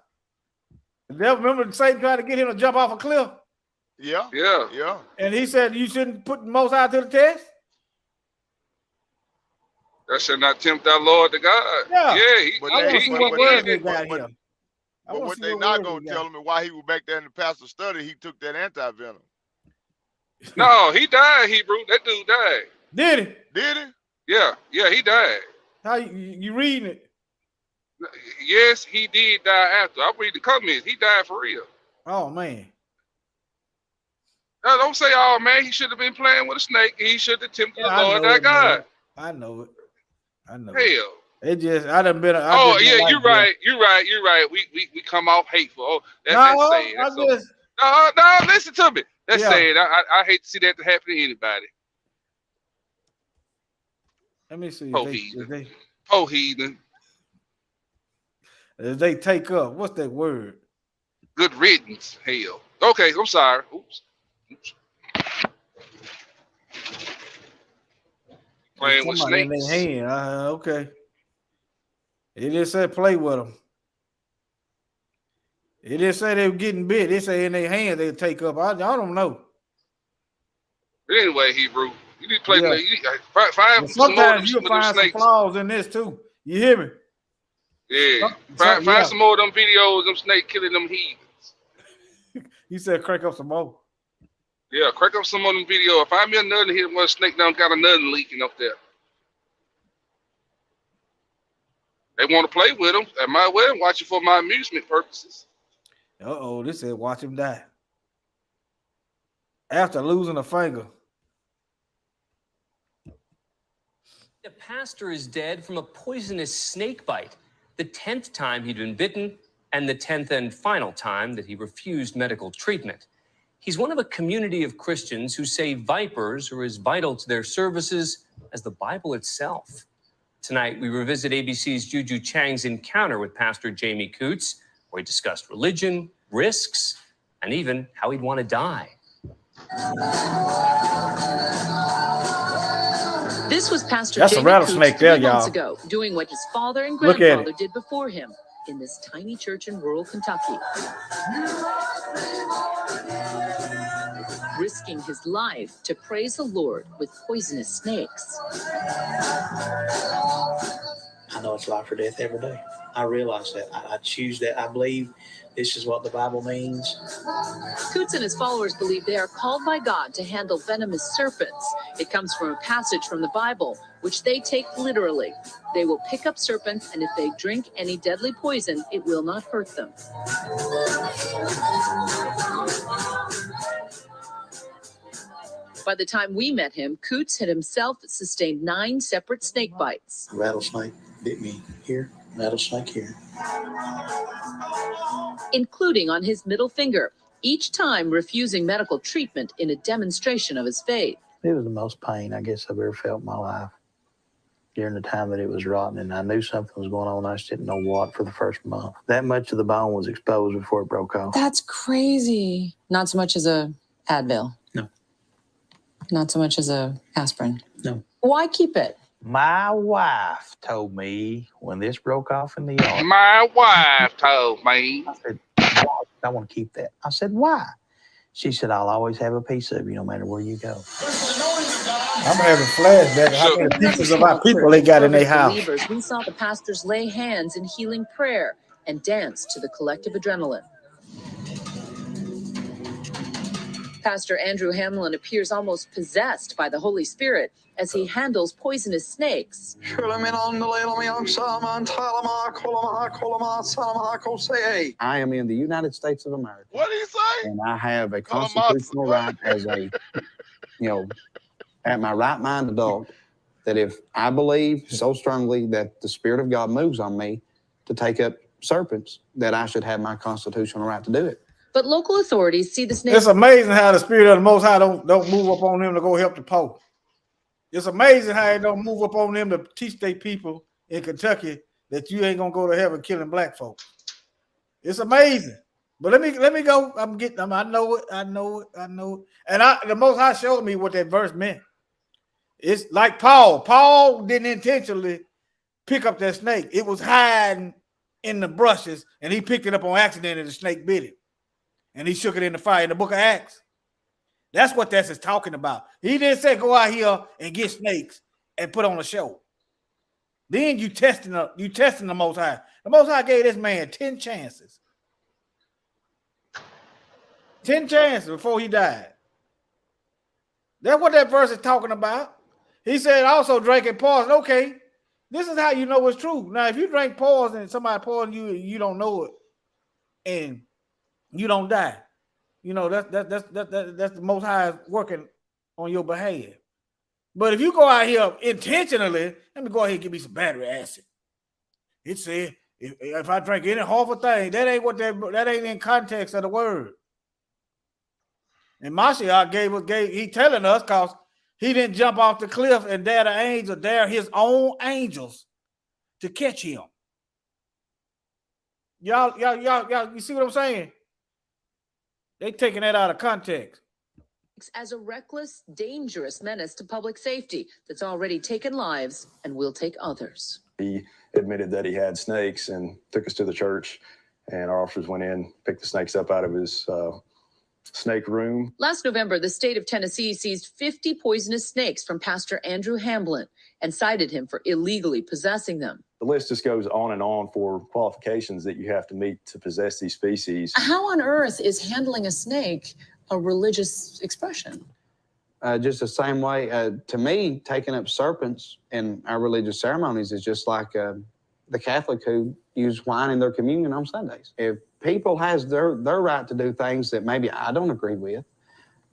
The devil, remember Satan tried to get him to jump off a cliff? Yeah. Yeah. Yeah. And he said you shouldn't put the Most High to the test. That should not tempt our Lord to God. Yeah. Yeah. But I want to see what but words they- they got but- here. I But wanna what see they what not words gonna they tell got. him while he was back there in the pastor's study, he took that anti-venom. No, he died, Hebrew. That dude died. Did he? Did he? Yeah. Yeah, he died. How you reading it? Yes, he did die after. I read the comments. He died for real. Oh man. Now, don't say, oh man, he should have been playing with a snake. He should have tempted Yeah, the Lord thy God. I know it. I know it. Hell. It just I done been. Oh yeah, you're right. You're right. We come off hateful. Oh, that's sad. That's so, no, listen to me. That's sad. I hate to see that happen to anybody. Let me see. Oh heathen. If they take up, what's that word? Good riddance. Hell. Okay, I'm sorry. Oops. Playing with Somebody snakes. in their hand. Okay. It didn't say play with them. It didn't say they were getting bit. They say in their hand they take up. I don't know. But anyway, Hebrew, you need to play. Yeah. Find some more of them, Sometimes you'll some of them find some snakes. flaws in this too. You hear me? Yeah. Yeah. Find some more of them videos of them snake killing them heathens. You said crank up some more. Yeah, crank up some of them video. Find me another here where a snake down got another leaking up there. They want to play with them. I might well watch it for my amusement purposes. Uh-oh, this said watch him die. After losing a finger. A pastor is dead from a poisonous snake bite, the 10th time he'd been bitten, and the 10th and final time that he refused medical treatment. He's one of a community of Christians who say vipers are as vital to their services as the Bible itself. Tonight, we revisit ABC's Juju Chang's encounter with Pastor Jamie Coots, where he discussed religion, risks, and even how he'd want to die. This was Pastor That's a Jamie rattlesnake Coots there, 3 months y'all. ago, doing what his father and Look at grandfather did before him in this tiny church in rural Kentucky. Risking his life to praise the Lord with poisonous snakes. I know it's life or death every day. I realize that. I choose that. I believe this is what the Bible means. Coots and his followers believe they are called by God to handle venomous serpents. It comes from a passage from the Bible, which they take literally. They will pick up serpents, and if they drink any deadly poison, it will not hurt them. By the time we met him, Coots had himself sustained 9 separate snake bites. Rattlesnake bit me here, rattlesnake here. Including on his middle finger, each time refusing medical treatment in a demonstration of his faith. It was the most pain I guess I've ever felt in my life during the time that it was rotting, and I knew something was going on. I just didn't know what for the first month. That much of the bone was exposed before it broke off. That's crazy. Not so much as a Advil. No. Not so much as a aspirin. No. Why keep it? My wife told me when this broke off in the yard. My wife told me. I said, I want to keep that. I said, why? She said, I'll always have a piece of you no matter where you go. I'm having flashbacks. How many pieces of our people they got in their house? Believers, we saw the pastors lay hands in healing prayer and dance to the collective adrenaline. Pastor Andrew Hamlin appears almost possessed by the Holy Spirit as he handles poisonous snakes. I am in the United States of America, What did he say? and I have a constitutional right as a, at my right mind adult, that if I believe so strongly that the Spirit of God moves on me to take up serpents, that I should have my constitutional right to do it. But local authorities see the snakes. It's amazing how the Spirit of the Most High don't move up on them to go help the poor. It's amazing how it don't move up on them to teach their people in Kentucky that you ain't gonna go to heaven killing black folks. It's amazing. But let me go. I know it. And the Most High showed me what that verse meant. It's like Paul. Paul didn't intentionally pick up that snake. It was hiding in the brushes, and he picked it up on accident, and the snake bit him. And he shook it in the fire in the book of Acts. That's what this is talking about. He didn't say go out here and get snakes and put on a show. Then you testing the Most High. The Most High gave this man 10 chances. 10 chances before he died. That's what that verse is talking about. He said also drinking poison. Okay, this is how you know it's true. Now, if you drink poison and somebody poison you and you don't know it, and you don't die, you know that's the Most High working on your behalf. But if you go out here intentionally, let me go ahead and give me some battery acid. It said if I drink any harmful thing, that ain't in context of the word. And Mashiach he telling us because he didn't jump off the cliff and dare his own angels to catch him. Y'all, you see what I'm saying? They taking that out of context. As a reckless, dangerous menace to public safety that's already taken lives and will take others. He admitted that he had snakes and took us to the church, and our officers went in, picked the snakes up out of his snake room. Last November, the state of Tennessee seized 50 poisonous snakes from Pastor Andrew Hamblin and cited him for illegally possessing them. The list just goes on and on for qualifications that you have to meet to possess these species. How on earth is handling a snake a religious expression? Just the same way, to me, taking up serpents in our religious ceremonies is just like the Catholic who use wine in their communion on Sundays. If people has their right to do things that maybe I don't agree with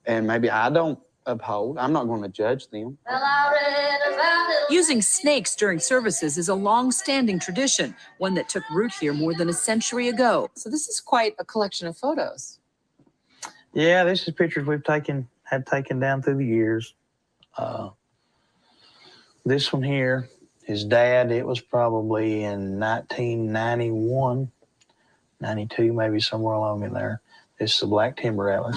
and maybe I don't uphold, I'm not going to judge them. Using snakes during services is a long-standing tradition, one that took root here more than a century ago. So this is quite a collection of photos. Yeah, this is pictures we've had taken down through the years. This one here, his dad, it was probably in 1991, 92, maybe somewhere along in there. This is the black timber atlas.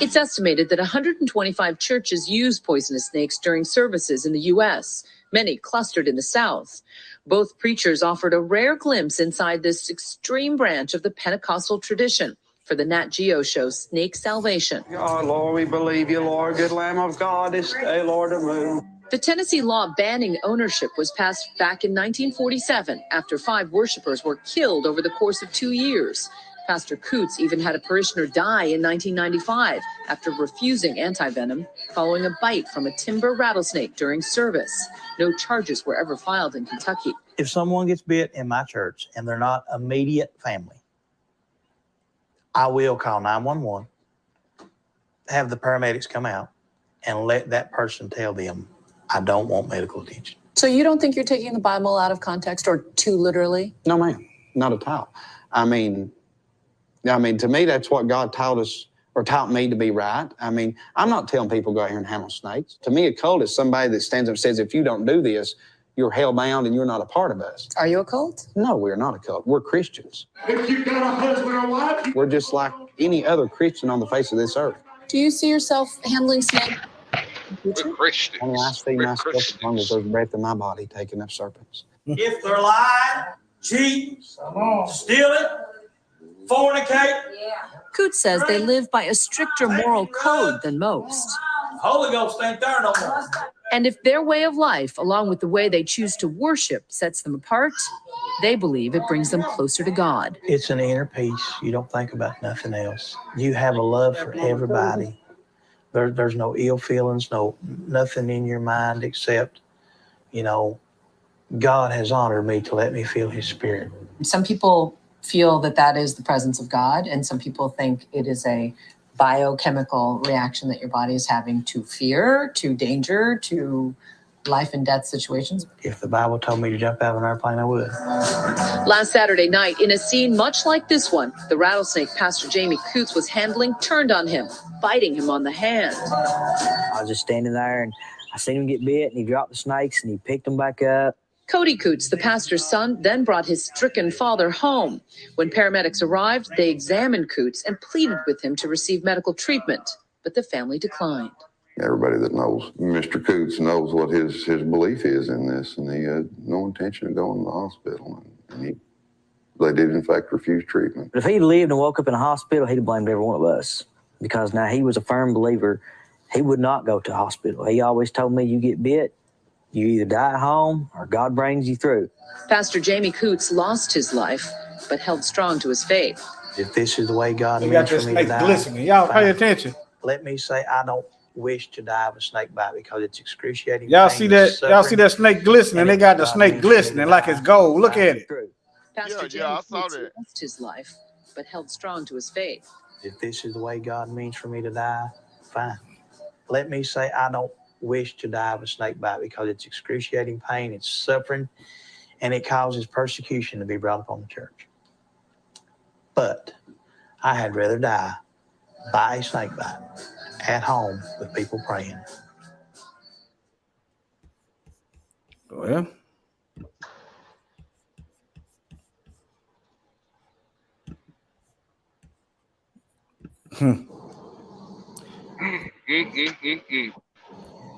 It's estimated that 125 churches use poisonous snakes during services in the U.S., many clustered in the South. Both preachers offered a rare glimpse inside this extreme branch of the Pentecostal tradition for the Nat Geo show Snake Salvation. God, Lord, we believe you, Lord, good Lamb of God, this day, Lord, to move. The Tennessee law banning ownership was passed back in 1947 after 5 worshipers were killed over the course of 2 years. Pastor Coots even had a parishioner die in 1995 after refusing antivenom following a bite from a timber rattlesnake during service. No charges were ever filed in Kentucky. If someone gets bit in my church and they're not immediate family, I will call 911, have the paramedics come out, and let that person tell them, I don't want medical attention. So you don't think you're taking the Bible out of context or too literally? No, ma'am, not at all. I mean, to me, that's what God taught us or taught me to be right. I mean, I'm not telling people go out here and handle snakes. To me, a cult is somebody that stands up and says, if you don't do this, you're hell-bound and you're not a part of us. Are you a cult? No, we're not a cult. We're Christians. If you got a husband or wife, We're just like any other Christian on the face of this earth. Do you see yourself handling snakes? We're Christians. I mean, I see We're myself as long as Christians. there's breath in my body taking up serpents. if they're lying, cheating, stealing, fornicate, Coots says they live by a stricter moral code than most. Holy Ghost ain't there no more. And if their way of life, along with the way they choose to worship, sets them apart, they believe it brings them closer to God. It's an inner peace. You don't think about nothing else. You have a love for everybody. There's no ill feelings, nothing in your mind except, God has honored me to let me feel his spirit. Some people feel that is the presence of God, and some people think it is a biochemical reaction that your body is having to fear, to danger, to life and death situations. If the Bible told me to jump out of an airplane, I would. Last Saturday night, in a scene much like this one, the rattlesnake Pastor Jamie Coots was handling turned on him, biting him on the hand. I was just standing there and I seen him get bit and he dropped the snakes and he picked them back up. Cody Coots, the pastor's son, then brought his stricken father home. When paramedics arrived, they examined Coots and pleaded with him to receive medical treatment, but the family declined. Everybody that knows Mr. Coots knows what his belief is in this, and he had no intention of going to the hospital, and they did in fact refuse treatment. But if he'd lived and woke up in a hospital, he'd have blamed every one of us. because now he was a firm believer. He would not go to hospital. He always told me, you get bit, you either die at home or God brings you through. Pastor Jamie Coots lost his life, but held strong to his faith. If this is the way God They got means that for me to snake die, glistening. Y'all pay fine. attention. Let me say I don't wish to die of a snake bite because it's excruciating. Y'all pain see and that? Y'all see suffering. that snake glistening? And They if got the God snake means for me to glistening like it's die, gold. Look fine. at it. True. Pastor Yeah, Jamie I saw Coots that. lost his life, but held strong to his faith. If this is the way God means for me to die, fine. Let me say I don't wish to die of a snake bite because it's excruciating pain, it's suffering, and it causes persecution to be brought upon the church. But I had rather die by a snake bite at home with people praying. Well,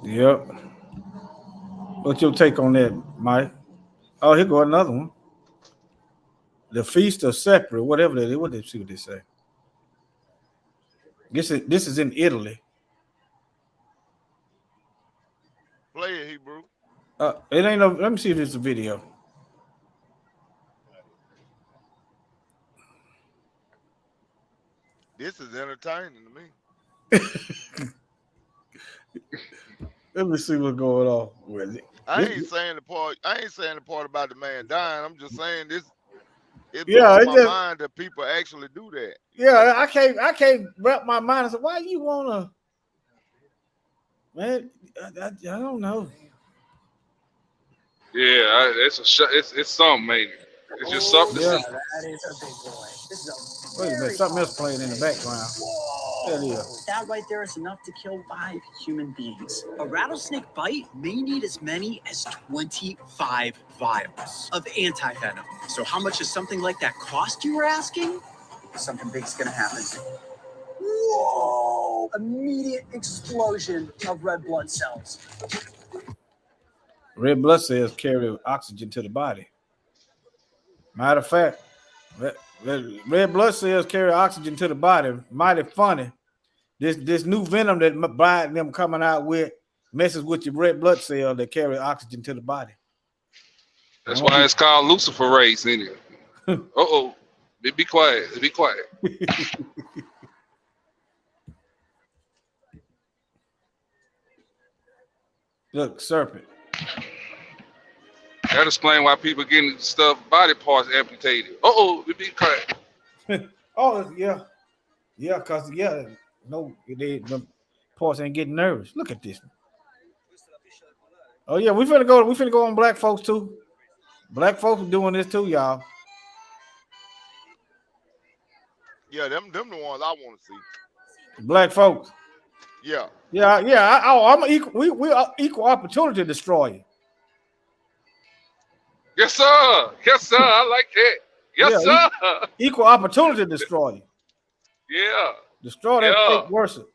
yep. What's your take on that, Mike? Oh, here go another one. The Feast of Separate, whatever that is. What did they say? This is in Italy. Play it, Hebrew. It ain't no. Let me see if it's a video. This is entertaining to me. Let me see what's going on with it. I ain't saying the part about the man dying. I'm just saying this. It Yeah, blows it my just- mind that people actually do that. Yeah, I can't wrap my mind. I said, why you wanna? Man, I don't know. Yeah, it's something, maybe. It's just something. Yeah. That is a big boy. This is a Wait a minute, something else playing in the background. There it is. That right there is enough to kill 5 human beings. A rattlesnake bite may need as many as 25 vials of anti-venom. So how much does something like that cost, you were asking? Something big's gonna happen. Whoa! Immediate explosion of red blood cells. Red blood cells carry oxygen to the body. Matter of fact, red blood cells carry oxygen to the body. Mighty funny. This new venom that Biden and them coming out with messes with your red blood cell that carry oxygen to the body. That's why it's called luciferase, ain't it? Uh-oh. Be quiet. Be quiet. Look, serpent. That explain why people getting stuff, body parts amputated. Uh-oh. Be quiet. Oh, yeah. Yeah, because, no, the parts ain't getting nervous. Look at this. Oh, yeah, we finna go on black folks, too. Black folks are doing this, too, y'all. Yeah, them the ones I want to see. Black folks. Yeah. I'm equal. We are equal opportunity destroyer. Yes, sir. Yes, sir. I like that. Yes, Yeah, sir. Equal opportunity destroyer. Yeah. Destroy that Yeah. fake worship.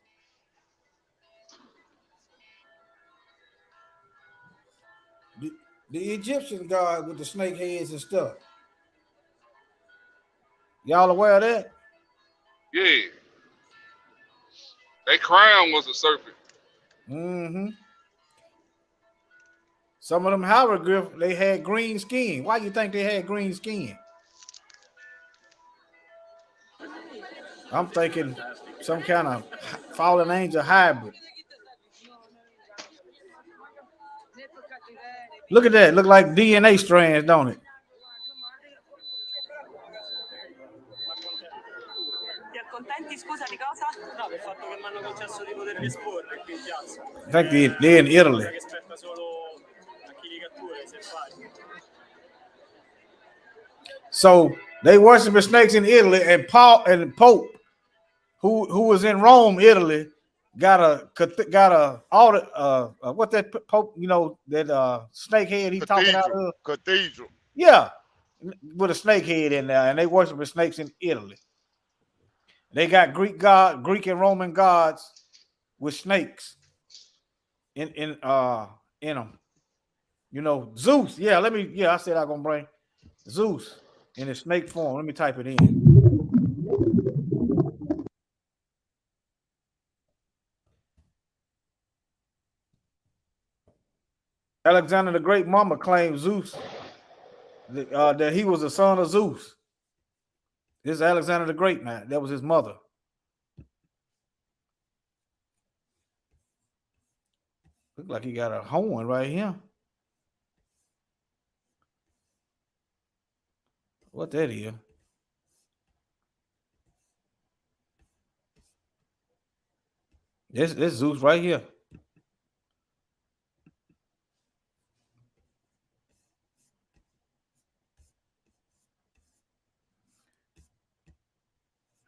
The Egyptian god with the snake heads and stuff. Y'all aware of that? Yeah. That crown was a serpent. Mm-hmm. Some of them hieroglyphs, they had green skin. Why you think they had green skin? I'm thinking some kind of fallen angel hybrid. Look at that. Look like DNA strands, don't it? I think they're in Italy. So they worship snakes in Italy, and Pope, who was in Rome, Italy, got a audit. What that Pope, that snake head he talking out of? Cathedral. Yeah, with a snake head in there, and they worship snakes in Italy. They got Greek and Roman gods with snakes in them. Zeus. Yeah, I said I'm gonna bring Zeus in a snake form. Let me type it in. Alexander the Great mama claimed Zeus, that he was the son of Zeus. This is Alexander the Great, man. That was his mother. Look like he got a horn right here. What that is? This Zeus right here.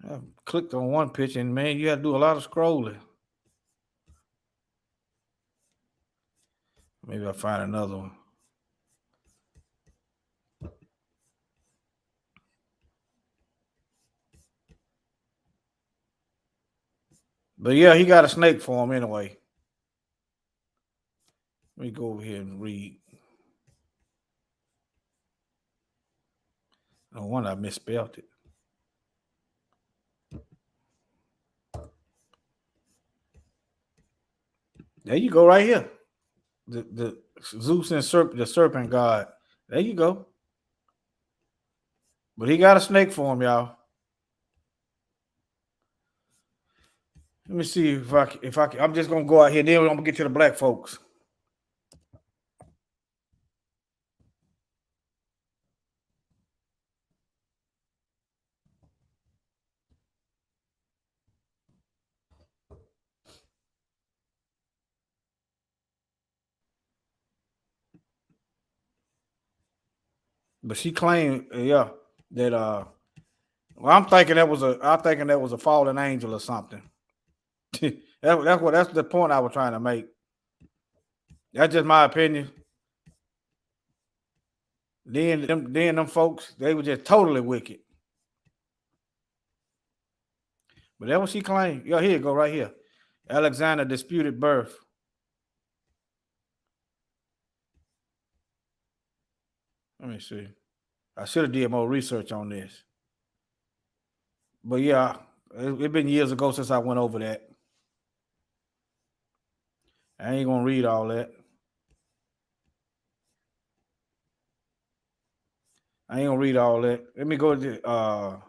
I clicked on one picture, and man, you had to do a lot of scrolling. Maybe I'll find another one. But yeah, he got a snake for him anyway. Let me go over here and read. No wonder I misspelled it. There you go, right here. The Zeus and the serpent god. There you go. But he got a snake for him, y'all. Let me see if I can. I'm just gonna go out here. Then I'm gonna get to the black folks. But she claimed, yeah, that well, I'm thinking that was a fallen angel or something. That's the point I was trying to make. That's just my opinion. Then them folks, they were just totally wicked. But that's what she claimed. Yeah, here you go, right here. Alexander disputed birth. Let me see. I should have did more research on this. But yeah, it's been years ago since I went over that. I ain't gonna read all that. Let me go to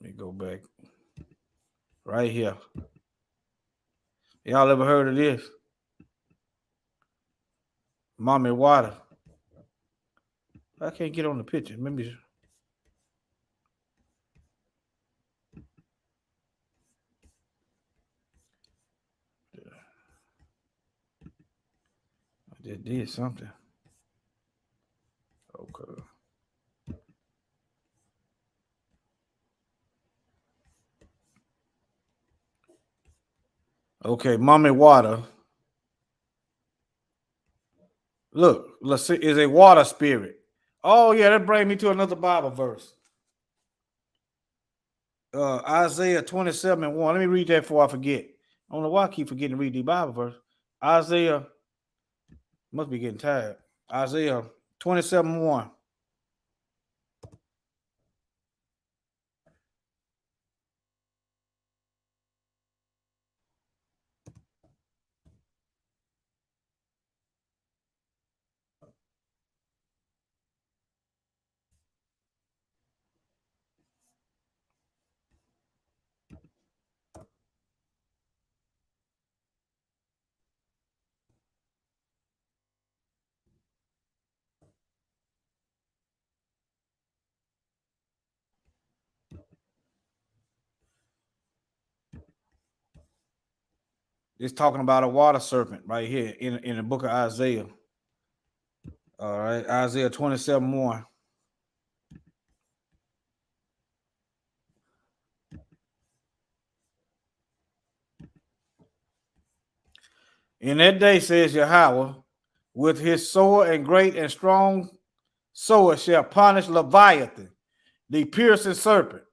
let me go back right here. Y'all ever heard of this? Mommy Water. I can't get on the picture. Maybe. I just did something. Okay. Okay, Mommy Water. Look, let's see, is a water spirit. Oh, yeah, that brings me to another Bible verse. Isaiah 27:1. Let me read that before I forget. I don't know why I keep forgetting to read the Bible verse. Isaiah, must be getting tired. Isaiah 27:1. It's talking about a water serpent right here in the book of Isaiah. All right, Isaiah 27:1. In that day, says Yahweh, with his sword and great and strong sword shall punish Leviathan, the piercing serpent,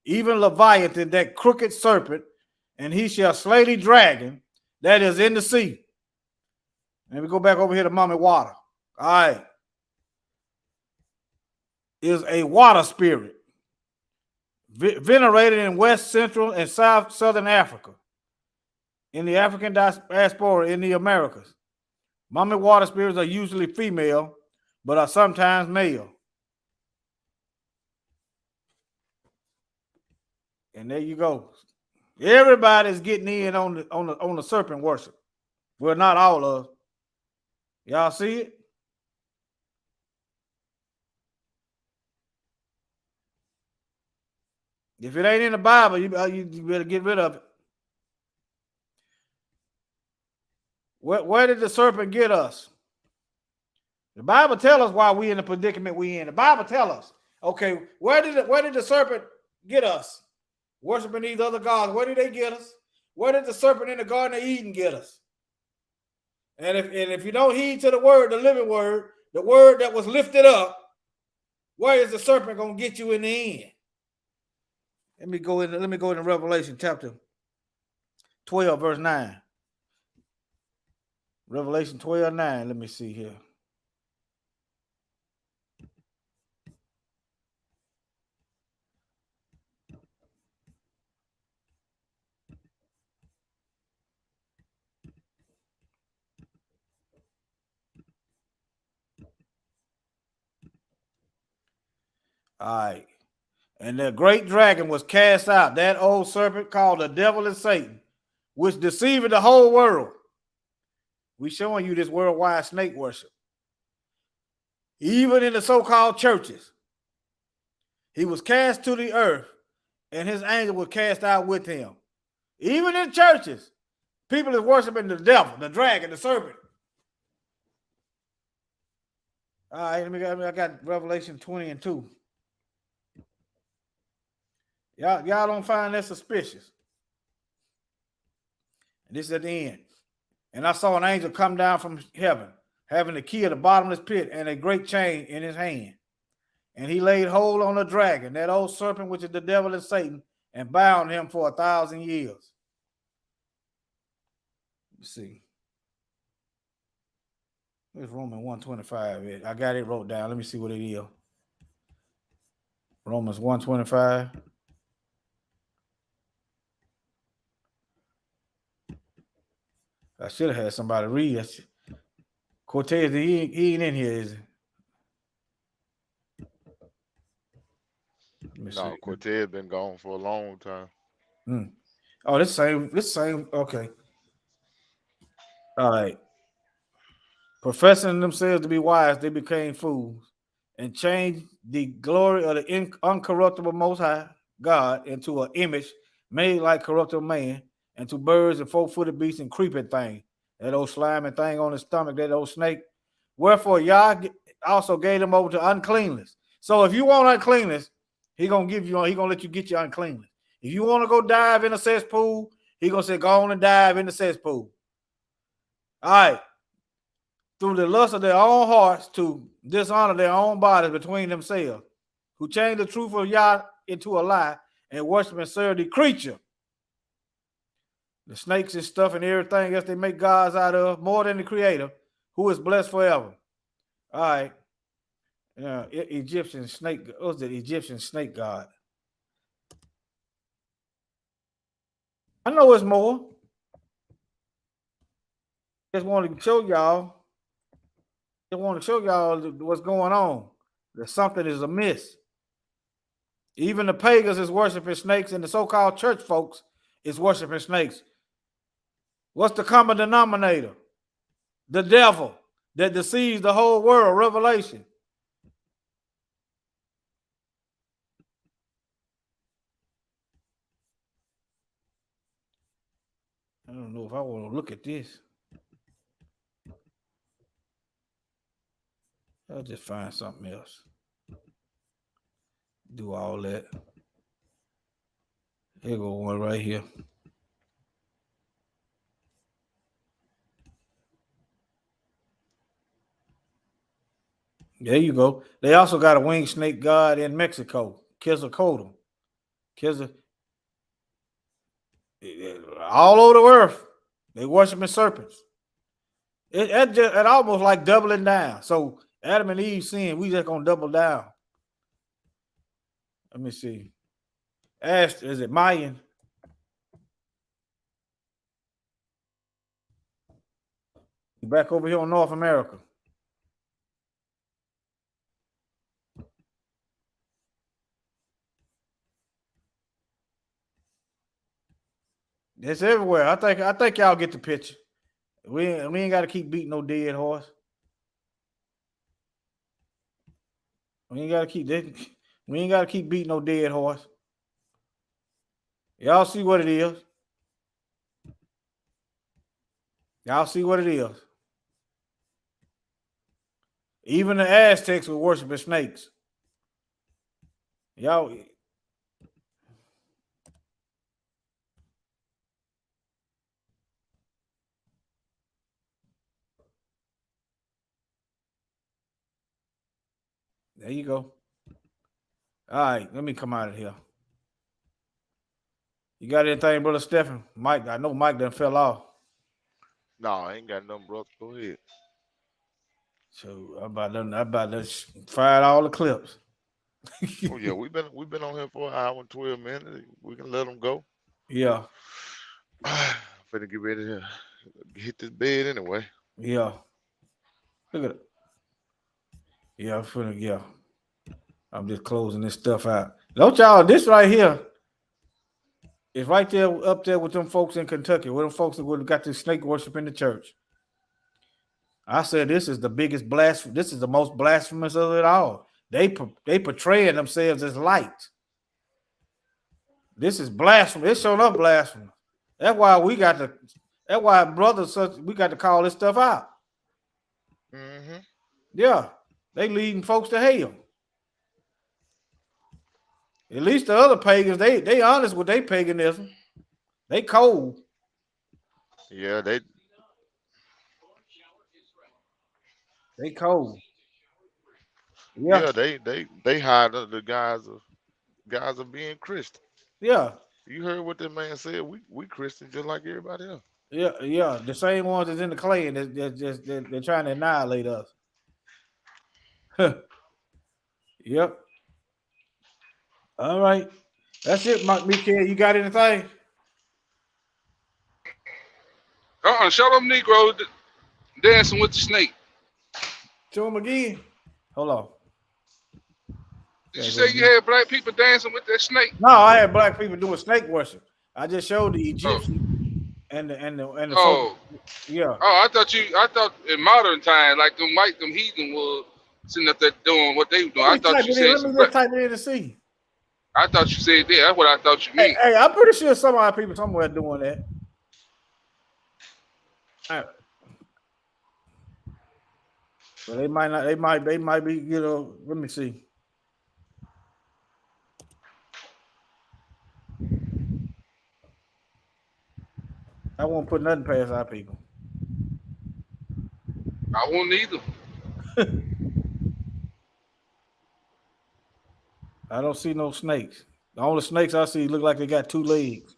even Leviathan, that crooked serpent, and he shall slay the dragon that is in the sea. And we go back over here to Mommy Water. All right. is a water spirit venerated in West Central and Southern Africa, in the African diaspora in the Americas. Mummy water spirits are usually female, but are sometimes male. And there you go. Everybody's getting in on the serpent worship. Well, not all of us. Y'all see it? If it ain't in the Bible, you better get rid of it. Where did the serpent get us? The Bible tells us why we in the predicament we in. The Bible tells us, okay, where did the serpent get us? Worshiping these other gods. Where did they get us? Where did the serpent in the Garden of Eden get us? And if you don't heed to the word, the living word, the word that was lifted up, where is the serpent gonna get you in the end? Let me go into Revelation chapter 12, verse 9. Revelation 12:9. Let me see here. All right. And the great dragon was cast out, that old serpent called the devil and Satan, which deceived the whole world. We showing you this worldwide snake worship. Even in the so-called churches. He was cast to the earth, and his angel was cast out with him. Even in churches, people is worshiping the devil, the dragon, the serpent. All right, I got Revelation 20:2. Y'all don't find that suspicious. And this is at the end. And I saw an angel come down from heaven, having the key of the bottomless pit and a great chain in his hand. And he laid hold on the dragon, that old serpent, which is the devil and Satan, and bound him for 1,000 years. Let's see. Where's Romans 1:25? I got it wrote down. Let me see what it is. Romans 1:25. I should have had somebody read that. Cortez, he ain't in here, is he? No, Cortez been gone for a long time. Oh, this same. Okay. All right. Professing themselves to be wise, they became fools and changed the glory of the uncorruptible Most High God into an image made like corruptible man, and to birds and four-footed beasts and creeping thing, that old slimy thing on his stomach, that old snake. Wherefore, Yah also gave them over to uncleanness. So if you want uncleanness, he gonna let you get your uncleanness. If you want to go dive in a cesspool, he gonna say, go on and dive in the cesspool. All right. Through the lust of their own hearts to dishonor their own bodies between themselves, who changed the truth of Yah into a lie and worship and serve the creature, the snakes and stuff and everything else they make gods out of, more than the creator, who is blessed forever. All right. Egyptian snake. What was the Egyptian snake god? I know it's more. Just want to show y'all. Just want to show y'all what's going on. That something is amiss. Even the pagans is worshiping snakes, and the so-called church folks is worshiping snakes. What's the common denominator? The devil that deceives the whole world. Revelation. I don't know if I want to look at this. I'll just find something else. Do all that. Here go one right here. There you go. They also got a winged snake god in Mexico, Quetzalcoatl. All over the earth, they worshiping serpents. It almost like doubling down. So Adam and Eve sin, we just gonna double down. Let me see. Is it Mayan? Back over here on North America. It's everywhere. I think y'all get the picture. We ain't got to keep beating no dead horse. We ain't got to keep beating no dead horse. Y'all see what it is. Y'all see what it is. Even the Aztecs were worshiping snakes. Y'all. There you go. All right, let me come out of here. You got anything, Brother Stephen? Mike, I know Mike done fell off. No, I ain't got nothing, brother. Go ahead. So I about to fire all the clips. Oh yeah, we've been on here for an hour and 12 minutes. We can let them go. Yeah. Finna get ready to hit this bed anyway. Yeah. Look at it. Yeah, I'm just closing this stuff out. Don't y'all, this right here is right there up there with them folks in Kentucky, with them folks that would have got this snake worship in the church. I said this is the biggest blasphemy. This is the most blasphemous of it all. They portraying themselves as light. This is blasphemy. It's showing up blasphemy. That's why we got to call this stuff out. Mm-hmm. Yeah, they leading folks to hell. At least the other pagans, they honest with their paganism. They cold. Yeah, they cold. Yeah, they hide the guys of being Christian. Yeah. You heard what that man said. We Christian just like everybody else. Yeah. The same ones that's in the clay and they're trying to annihilate us. Yep. All right. That's it, Mikael. You got anything? Show them Negroes dancing with the snake. Show them again. Hold on. Did you say you had black people dancing with that snake? No, I had black people doing snake worship. I just showed the Egyptian and the folk. Yeah. Oh, I thought in modern times, like them heathen was sitting up there doing what they were doing. I thought you said. Let me just type it in and see. I thought you said that. That's what I thought you meant. Hey, I'm pretty sure some of our people somewhere doing that. All right. But they might not. They might be. You know. Let me see. I won't put nothing past our people. I won't either. I don't see no snakes. The only snakes I see look like they got 2 legs.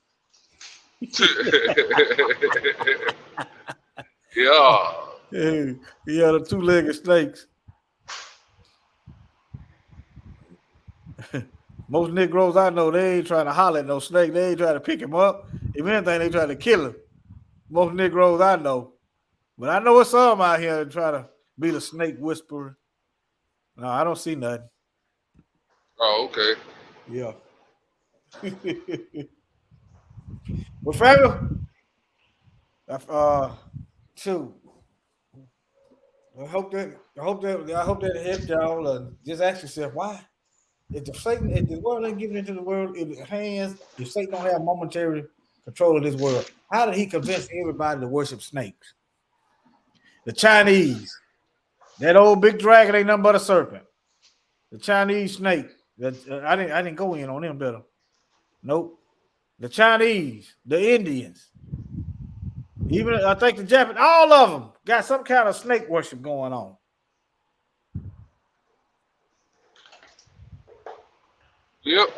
Yeah. Yeah, the 2-legged snakes. Most Negroes I know, they ain't trying to holler at no snake. They ain't trying to pick him up. If anything, they trying to kill him. Most Negroes I know. But I know it's some out here that try to be the snake whisperer. No, I don't see nothing. Oh, okay. Yeah. Well, Fabio, shoot. I hope that helped y'all. Just ask yourself why. If the world ain't given into the world in hands, if Satan don't have momentary control of this world, how did he convince everybody to worship snakes? The Chinese, that old big dragon ain't nothing but a serpent. The Chinese snake. I didn't go in on them better. Nope. The Chinese, the Indians, even I think the Japanese, all of them got some kind of snake worship going on. Yep.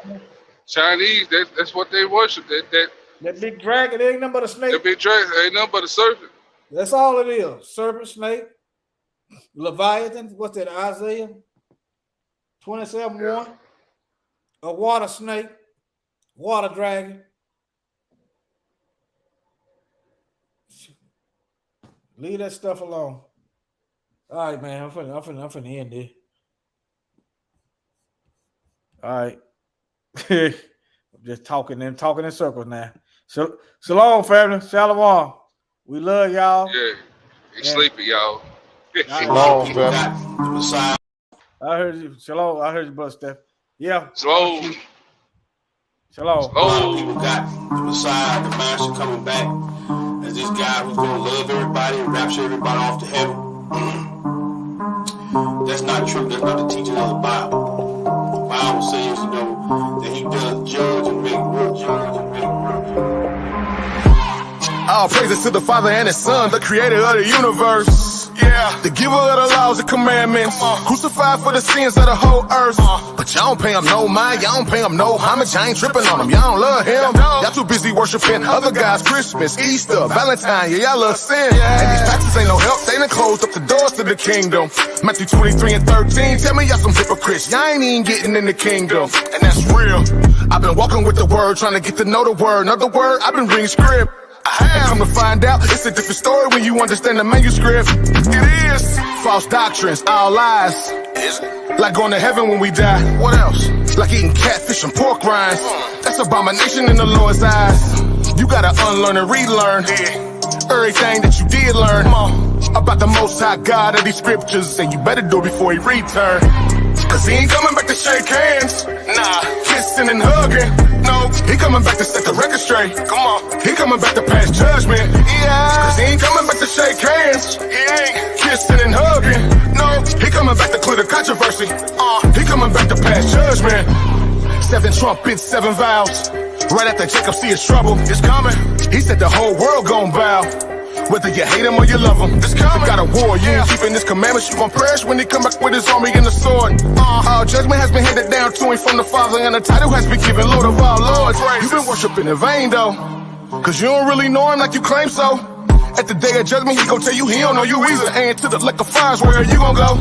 Chinese, that's what they worship. That big dragon ain't nothing but a snake. That big dragon ain't nothing but a serpent. That's all it is. Serpent, snake, Leviathan. What's that? Isaiah 27:1. a water snake, water dragon. Leave that stuff alone. All right, man. I'm finna end this. All right. I'm just talking in circles now. So shalom, family. Shalom. We love y'all. Yeah. You sleepy, y'all. Shalom, brother. I heard you. Shalom. I heard you, brother Steph. Yeah. Shalom. Shalom. People got the Messiah, the Master coming back as this guy who's going to love everybody and rapture everybody off to heaven. That's not true. That's not the teaching of the Bible. The Bible says, that he does judge and make real. All praises to the Father and His Son, the creator of the universe. Yeah, the giver of the laws and commandments, crucified for the sins of the whole earth. But y'all don't pay him no mind, y'all don't pay him no homage, I ain't tripping on him, y'all don't love him. Y'all too busy worshiping other guys, Christmas, Easter, Valentine, yeah, y'all love sin. And these taxes ain't no help, they done closed up the doors to the kingdom. Matthew 23:13, tell me y'all some hypocrites, y'all ain't even getting in the kingdom. And that's real, I've been walking with the word, trying to get to know the word. Another word, I've been reading script. I come to find out, it's a different story when you understand the manuscript. It is false doctrines, all lies. Like going to heaven when we die. What else? Like eating catfish and pork rinds. That's abomination in the Lord's eyes. You gotta unlearn and relearn everything that you did learn about the Most High God of these scriptures, and you better do it before He return. Cause He ain't coming back to shake hands. Nah, kissing and hugging. No, He coming back to set the record straight. Come on, He coming back to pass judgment. Yeah, cause He ain't coming back to shake hands. He ain't kissing and hugging. No, He coming back to clear the controversy. He coming back to pass judgment. 7 trumpets, 7 vows. Right after Jacob see his trouble, it's coming. He said the whole world gon' bow. Whether you hate him or you love him, it's coming. Got a war, you ain't keeping His commandments, you gon' perish when He come back with His army and the sword. All judgment has been handed down to Him from the Father, and the title has been given Lord of all lords. You've been worshiping in vain though, cause you don't really know Him like you claim so. At the day of judgment, He gon' tell you He don't know you either. And to the lake of fire is where you gon' go.